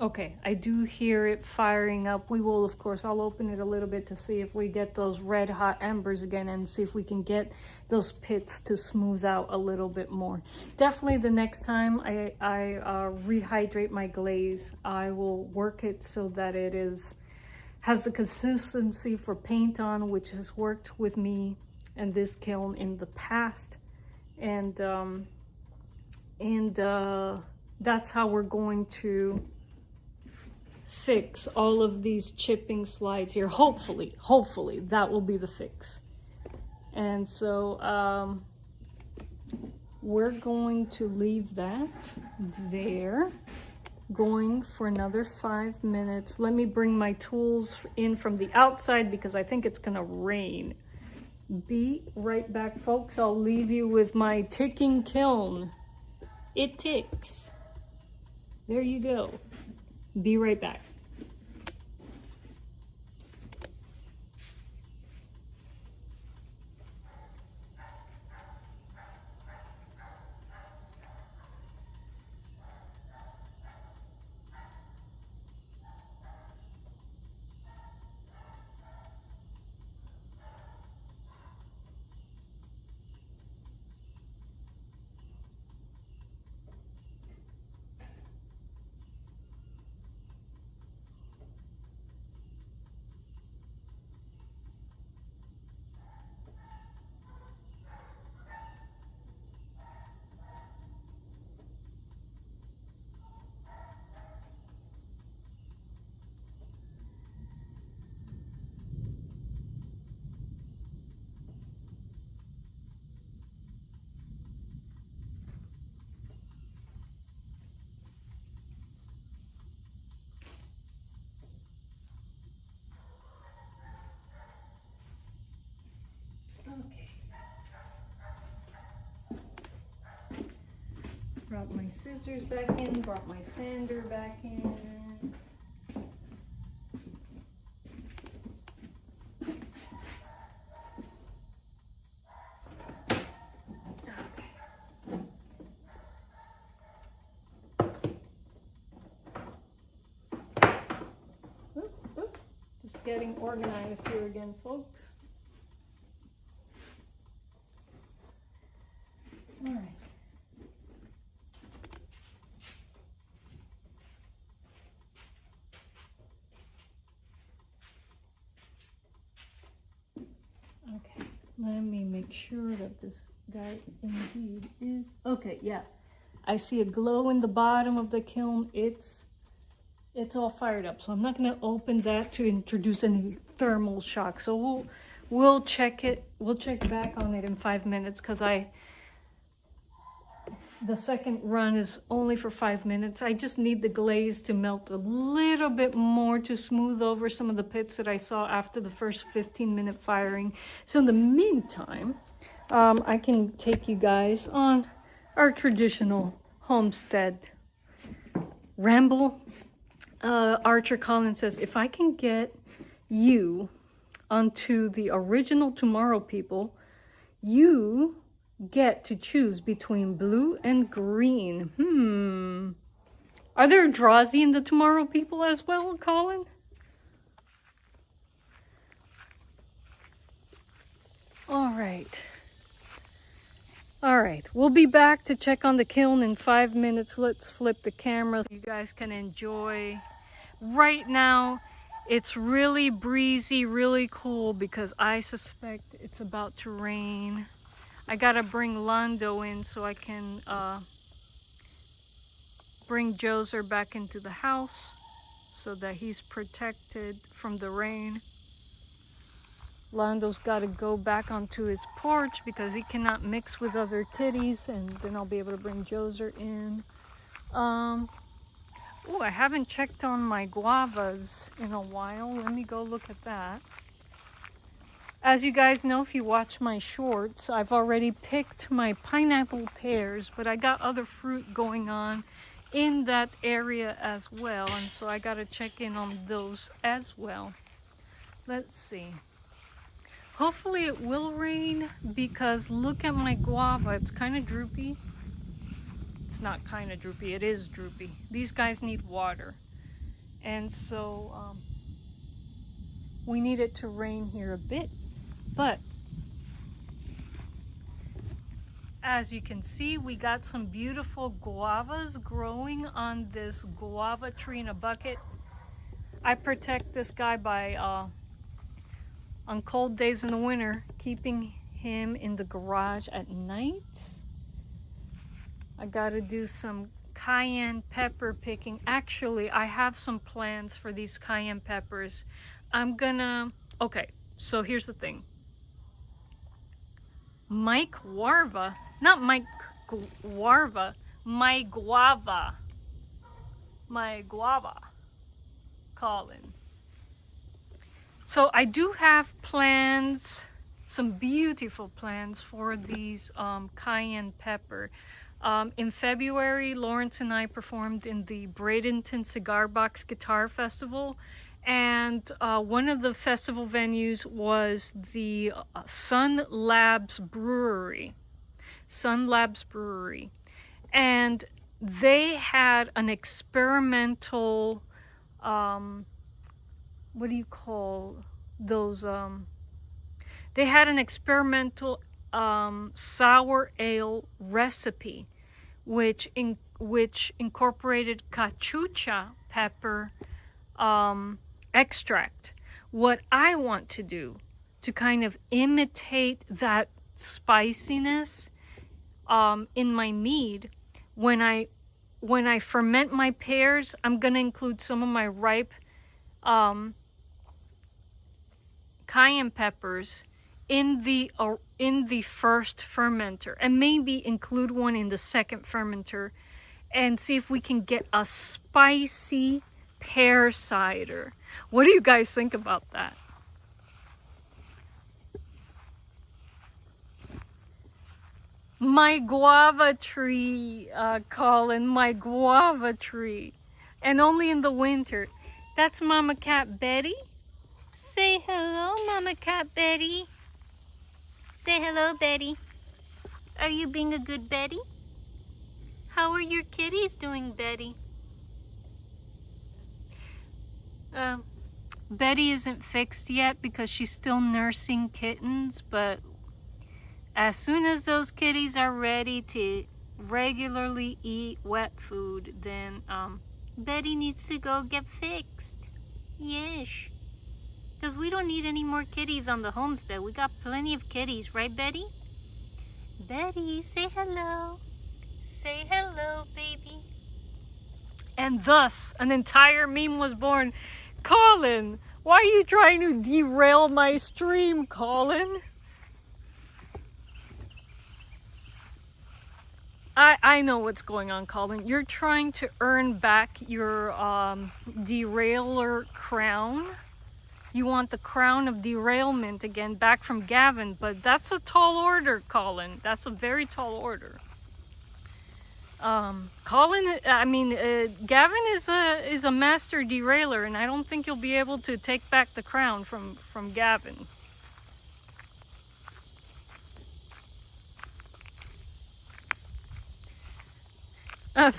okay, I do hear it firing up. We will, of course, I'll open it a little bit to see if we get those red hot embers again and see if we can get those pits to smooth out a little bit more. Definitely the next time I rehydrate my glaze, I will work it so that it is has the consistency for paint on, which has worked with me and this kiln in the past. And that's how we're going to fix all of these chipping slides here. Hopefully that will be the fix. And so we're going to leave that there, going for another 5 minutes. Let me bring my tools in from the outside because I think it's gonna rain. Be right back, folks. I'll leave you with my ticking kiln. It ticks. There you go. Be right back. Okay. Brought my scissors back in, brought my sander back in. Just getting organized here again, folks. All right. Okay, let me make sure that this guy indeed is okay. Yeah, I see a glow in the bottom of the kiln. It's all fired up, so I'm not going to open that to introduce any thermal shock. So we'll check it. We'll check back on it in 5 minutes because the second run is only for 5 minutes. I just need the glaze to melt a little bit more to smooth over some of the pits that I saw after the first 15-minute firing. So in the meantime, I can take you guys on our traditional homestead ramble. Archer Collins says, if I can get you onto the original Tomorrow People, you get to choose between blue and green. Are there Drazi in the Tomorrow People as well, Colin? All right, we'll be back to check on the kiln in 5 minutes. Let's flip the camera so you guys can enjoy. Right now it's really breezy, really cool because I suspect it's about to rain. I gotta bring Lando in so I can bring Joser back into the house so that he's protected from the rain. Lando's gotta go back onto his porch because he cannot mix with other kitties, and then I'll be able to bring Joser in. Oh, I haven't checked on my guavas in a while. Let me go look at that. As you guys know, if you watch my shorts, I've already picked my pineapple pears, but I got other fruit going on in that area as well, and so I gotta check in on those as well. Let's see. Hopefully it will rain because look at my guava. It's kind of droopy. It's not kind of droopy, it is droopy. These guys need water. And so we need it to rain here a bit. But as you can see, we got some beautiful guavas growing on this guava tree in a bucket. I protect this guy by, on cold days in the winter, keeping him in the garage at night. I gotta do some cayenne pepper picking. Actually, I have some plans for these cayenne peppers. Okay, so here's the thing. My guava, Colin. So I do have plans, some beautiful plans for these cayenne pepper. In February, Lawrence and I performed in the Bradenton Cigar Box Guitar Festival, and one of the festival venues was the Sun Labs Brewery. And they had an experimental, what do you call those? They had an experimental sour ale recipe, which incorporated cachucha pepper extract. What I want to do to kind of imitate that spiciness in my mead, when I ferment my pears, I'm going to include some of my ripe cayenne peppers in the first fermenter, and maybe include one in the second fermenter, and see if we can get a spicy pear cider. What do you guys think about that? My guava tree, Colin, my guava tree. And only in the winter. That's Mama Cat Betty. Say hello, Mama Cat Betty. Say hello, Betty. Are you being a good Betty? How are your kitties doing, Betty? Betty isn't fixed yet because she's still nursing kittens, but as soon as those kitties are ready to regularly eat wet food, then Betty needs to go get fixed. Yes. Because we don't need any more kitties on the homestead. We got plenty of kitties, right, Betty? Betty, say hello. Say hello, baby. And thus, an entire meme was born. Colin, why are you trying to derail my stream, Colin? I know what's going on, Colin. You're trying to earn back your derailer crown. You want the crown of derailment again back from Gavin, but that's a tall order, Colin. That's a very tall order. Gavin is a master derailer, and I don't think you'll be able to take back the crown from Gavin.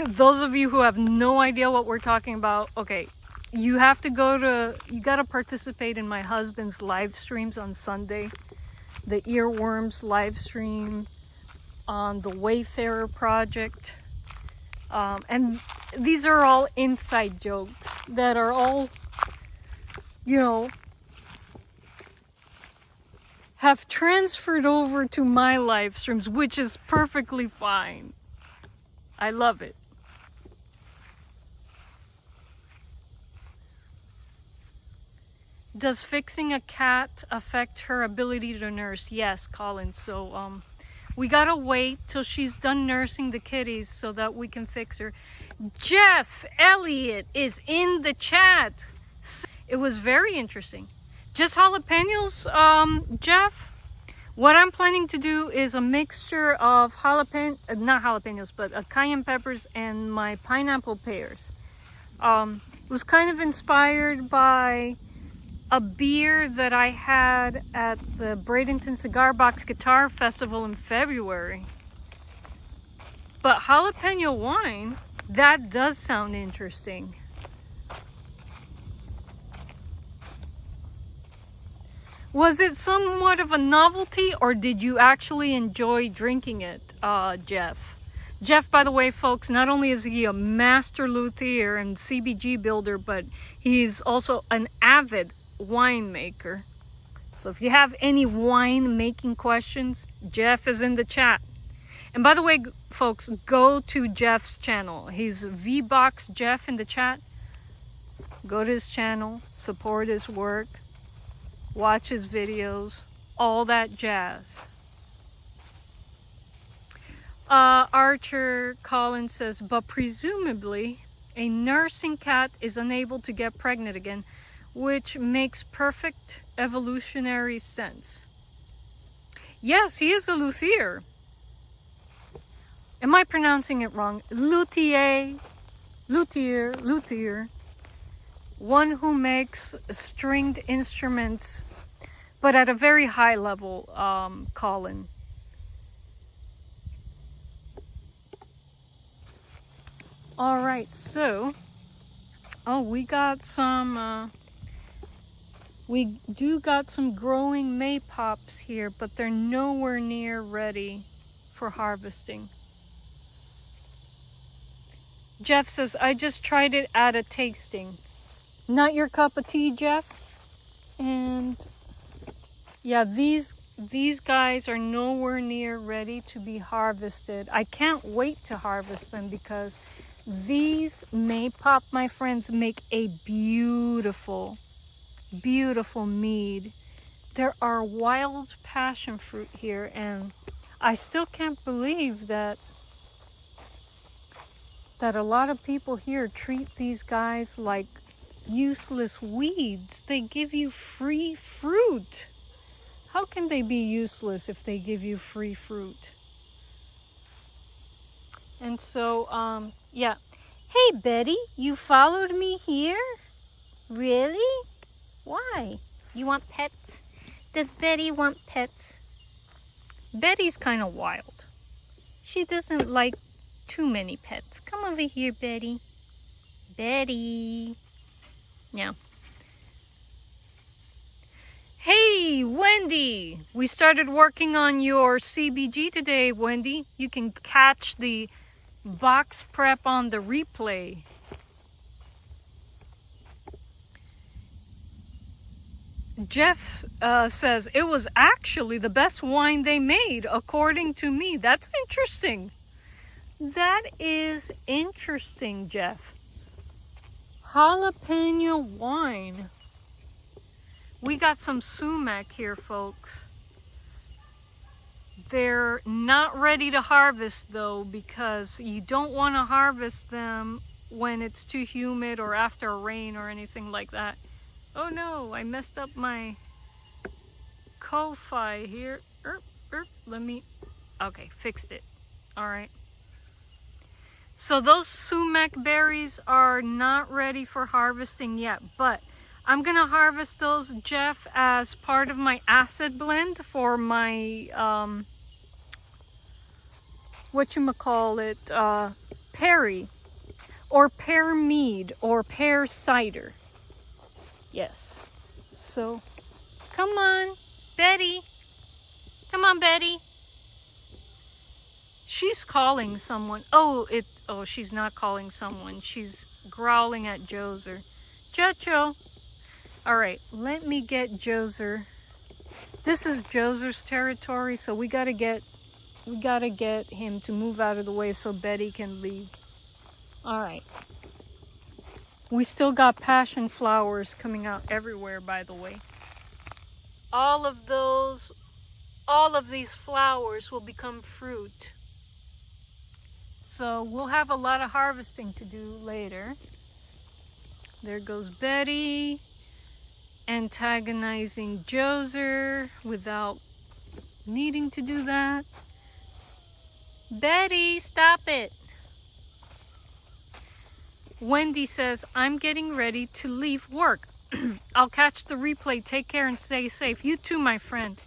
Those of you who have no idea what we're talking about, okay, you gotta participate in my husband's live streams on Sunday. The Earworms live stream on the Wayfarer project. And these are all inside jokes that are all, have transferred over to my live streams, which is perfectly fine. I love it. Does fixing a cat affect her ability to nurse? Yes, Colin. So, we gotta wait till she's done nursing the kitties so that we can fix her. Jeff Elliott is in the chat. It was very interesting. Just jalapenos, Jeff? What I'm planning to do is a mixture of cayenne peppers and my pineapple pears. It was kind of inspired by a beer that I had at the Bradenton Cigar Box Guitar Festival in February. But jalapeno wine, that does sound interesting. Was it somewhat of a novelty, or did you actually enjoy drinking it, Jeff? Jeff, by the way, folks, not only is he a master luthier and CBG builder, but he's also an avid winemaker. So if you have any wine making questions, Jeff is in the chat. And by the way, folks, go to Jeff's channel. He's VBox Jeff in the chat. Go to his channel, support his work, watch his videos, all that jazz. Archer Collins says, but presumably a nursing cat is unable to get pregnant again, which makes perfect evolutionary sense. Yes, he is a luthier. Am I pronouncing it wrong? Luthier. One who makes stringed instruments, but at a very high level, Colin. All right, so, we got some, we do got some growing maypops here, but they're nowhere near ready for harvesting. Jeff says, I just tried it at a tasting. Not your cup of tea, Jeff? And yeah, these guys are nowhere near ready to be harvested. I can't wait to harvest them because these maypop, my friends, make a beautiful, beautiful mead. There are wild passion fruit here, and I still can't believe that a lot of people here treat these guys like useless weeds. They give you free fruit. How can they be useless if they give you free fruit? And so, yeah. Hey, Betty, you followed me here? Really? Why? You want pets? Does Betty want pets? Betty's kind of wild. She doesn't like too many pets. Come over here, Betty. Betty. Now. Hey, Wendy. We started working on your CBG today, Wendy. You can catch the box prep on the replay. Jeff says it was actually the best wine they made, according to me. That's interesting. That is interesting, Jeff. Jalapeno wine. We got some sumac here, folks. They're not ready to harvest though, because you don't want to harvest them when it's too humid or after a rain or anything like that. Oh no, I messed up my Ko-Fi here. Okay, fixed it. All right. So those sumac berries are not ready for harvesting yet, but I'm gonna harvest those, Jeff, as part of my acid blend for my, perry, or pear mead, or pear cider. Yes. So, come on, Betty. Come on, Betty. She's calling someone. Oh, she's not calling someone. She's growling at Joser. Jojo. All right, let me get Joser. This is Joser's territory, so we gotta get him to move out of the way so Betty can leave. All right. We still got passion flowers coming out everywhere, by the way. All of these flowers will become fruit. So we'll have a lot of harvesting to do later. There goes Betty, antagonizing Joser without needing to do that. Betty, stop it. Wendy says, I'm getting ready to leave work. I'll catch the replay. Take care and stay safe. You too, my friend.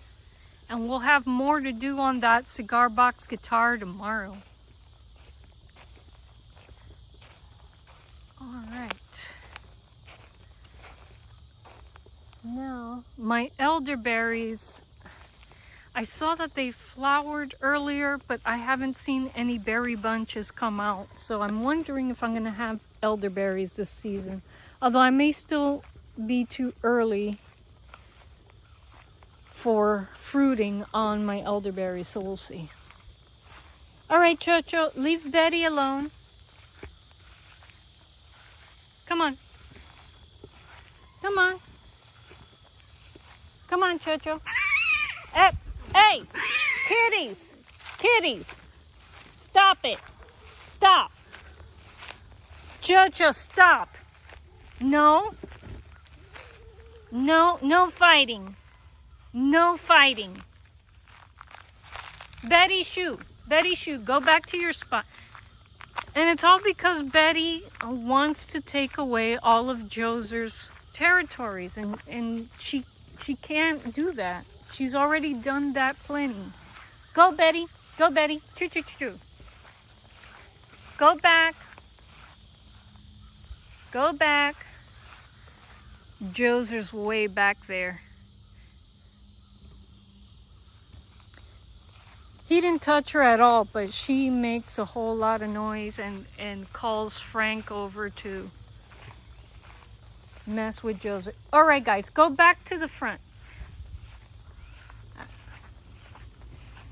And we'll have more to do on that cigar box guitar tomorrow. All right. Now, my elderberries, I saw that they flowered earlier, but I haven't seen any berry bunches come out. So I'm wondering if I'm going to have elderberries this season. Although I may still be too early for fruiting on my elderberries, so we'll see. All right, Chocho, leave Betty alone. Come on. Come on. Come on, Chocho. Hey, kitties, kitties, stop it, stop. Chocho, stop. No, no fighting, no fighting. Betty Shoo, go back to your spot. And it's all because Betty wants to take away all of Joser's territories, and she can't do that. She's already done that plenty. Go, Betty. Go, Betty. Choo, choo, choo, choo. Go back. Go back. Joser's way back there. He didn't touch her at all, but she makes a whole lot of noise and calls Frank over to mess with Joser. All right, guys, go back to the front.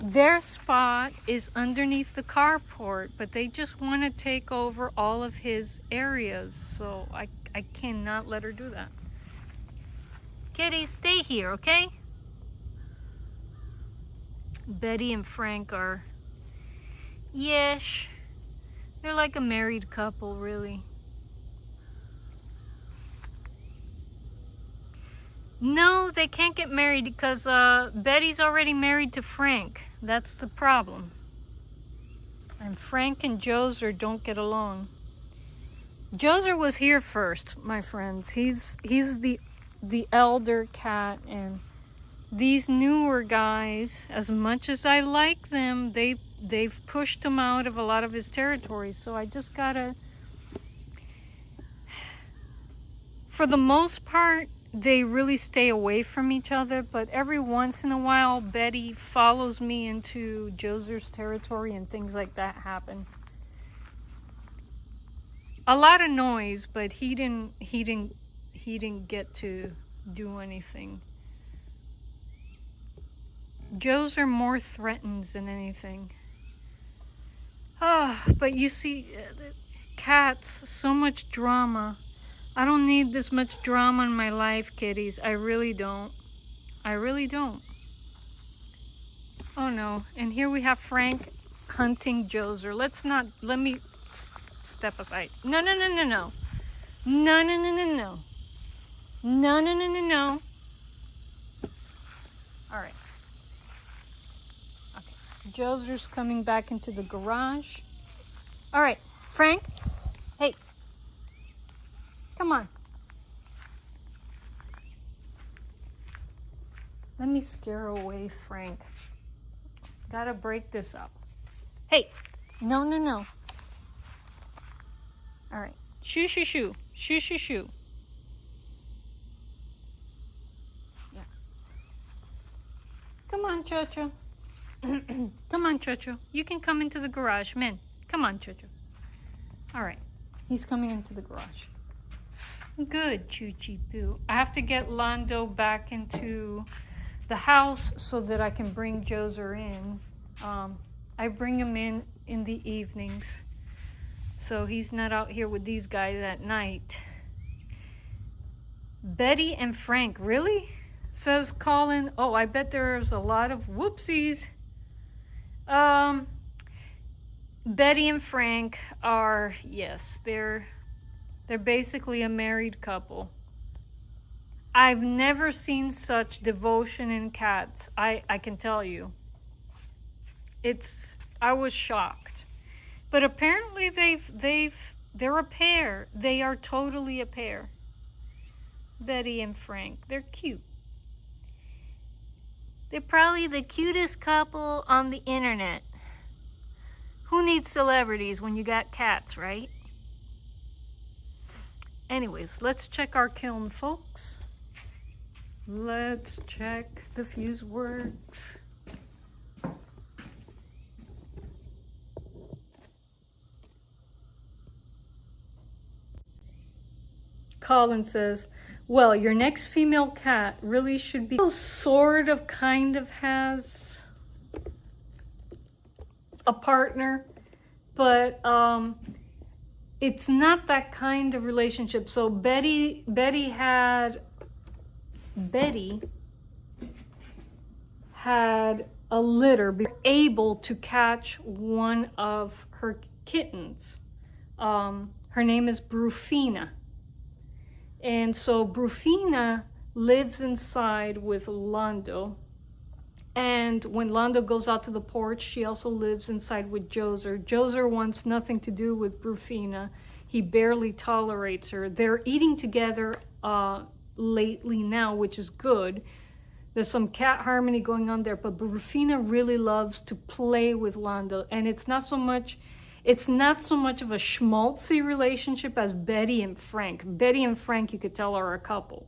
Their spot is underneath the carport, but they just want to take over all of his areas, so I cannot let her do that. Kitty, stay here, okay? Betty and Frank are, yes, they're like a married couple, really. No, they can't get married because Betty's already married to Frank. That's the problem. And Frank and Joser don't get along. Joser was here first, my friends. He's the elder cat, and these newer guys, as much as I like them, they've pushed him out of a lot of his territory. So I just gotta, for the most part, they really stay away from each other, but every once in a while Betty follows me into Joser's territory and things like that happen. A lot of noise, but he didn't get to do anything. Joser more threatens than anything. But you see, cats, so much drama. I don't need this much drama in my life, kitties. I really don't. I really don't. Oh no. And here we have Frank hunting Joser. Let me step aside. No. No. All right. Okay. Joser's coming back into the garage. All right, Frank. Hey. Come on. Let me scare away Frank. Gotta break this up. Hey. No. All right. Shoo. Yeah. Come on, Chocho. Come on, Chocho. You can come into the garage. Man, come on, Chocho. All right. He's coming into the garage. Good, Choochie Poo. I have to get Lando back into the house so that I can bring Joser in. I bring him in the evenings, so he's not out here with these guys at night. Betty and Frank, really? Says Colin. Oh, I bet there's a lot of whoopsies. Betty and Frank are, yes, they're basically a married couple. I've never seen such devotion in cats. I can tell you. I was shocked. But apparently they're a pair. They are totally a pair. Betty and Frank, they're cute. They're probably the cutest couple on the internet. Who needs celebrities when you got cats, right? Anyways, let's check our kiln, folks. Let's check the fuse works. Colin says, well, your next female cat really should be sort of kind of has a partner, but it's not that kind of relationship. So Betty had a litter, able to catch one of her kittens. Her name is Brufina. And so Brufina lives inside with Londo. And when Londo goes out to the porch, she also lives inside with Joser. Joser wants nothing to do with Brufina. He barely tolerates her. They're eating together lately now, which is good. There's some cat harmony going on there, but Brufina really loves to play with Londo. And it's not so much of a schmaltzy relationship as Betty and Frank. Betty and Frank, you could tell, are a couple.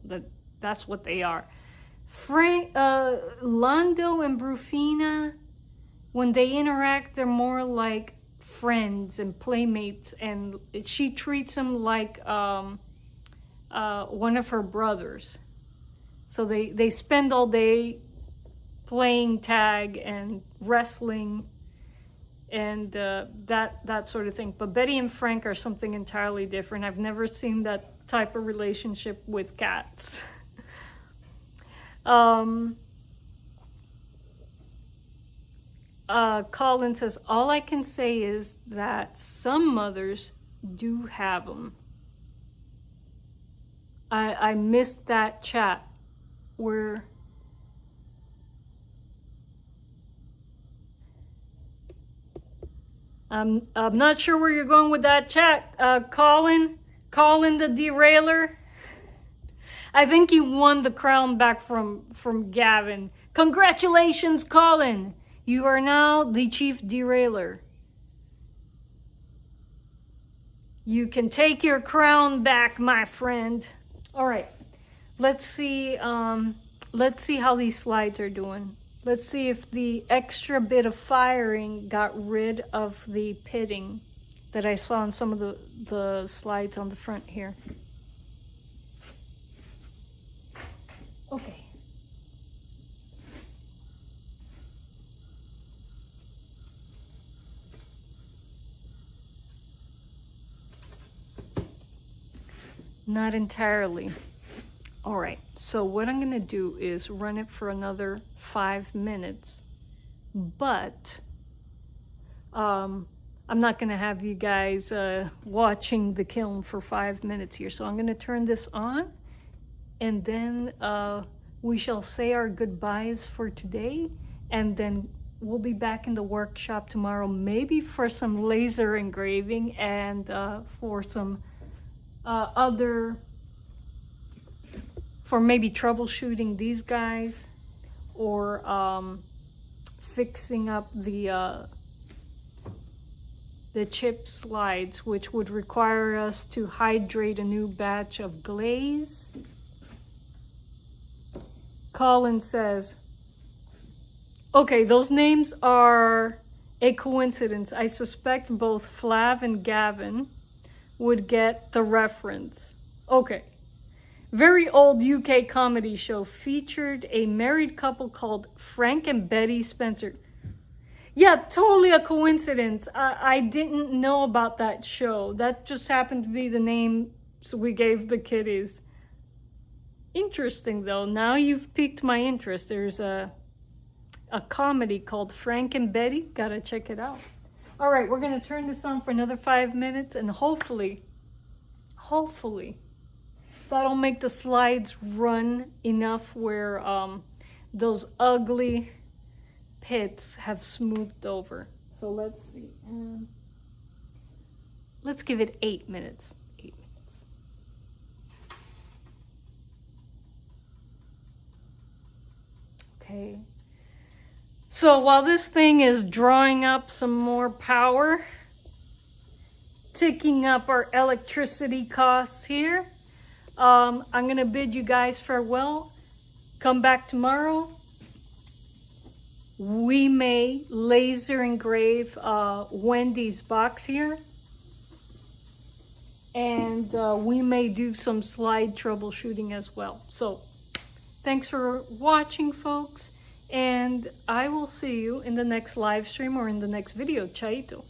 That's what they are. Londo and Brufina, when they interact, they're more like friends and playmates, and she treats him like one of her brothers. So they spend all day playing tag and wrestling and that sort of thing. But Betty and Frank are something entirely different. I've never seen that type of relationship with cats. Colin says, all I can say is that some mothers do have them. I missed that chat where I'm not sure where you're going with that chat, Colin the derailer. I think you won the crown back from Gavin. Congratulations, Colin. You are now the chief derailer. You can take your crown back, my friend. All right. Let's see how these slides are doing. Let's see if the extra bit of firing got rid of the pitting that I saw on some of the slides on the front here. Okay. Not entirely. All right, so what I'm gonna do is run it for another 5 minutes, but I'm not gonna have you guys watching the kiln for 5 minutes here. So I'm gonna turn this on, and then we shall say our goodbyes for today, and then we'll be back in the workshop tomorrow, maybe for some laser engraving and for some for maybe troubleshooting these guys, or fixing up the chip slides, which would require us to hydrate a new batch of glaze. Colin says, okay, those names are a coincidence. I suspect both Flav and Gavin would get the reference. Okay. Very old UK comedy show featured a married couple called Frank and Betty Spencer. Yeah, totally a coincidence. I didn't know about that show. That just happened to be the name we gave the kiddies. Interesting though. Now you've piqued my interest. There's a comedy called Frank and Betty. Gotta check it out. All right, we're gonna turn this on for another 5 minutes, and hopefully that'll make the slides run enough where those ugly pits have smoothed over. So let's see. Let's give it 8 minutes. 8 minutes. Okay. So while this thing is drawing up some more power, ticking up our electricity costs here, I'm going to bid you guys farewell. Come back tomorrow. We may laser engrave Wendy's box here. and we may do some slide troubleshooting as well. So thanks for watching, folks, and I will see you in the next live stream or in the next video. Chaito.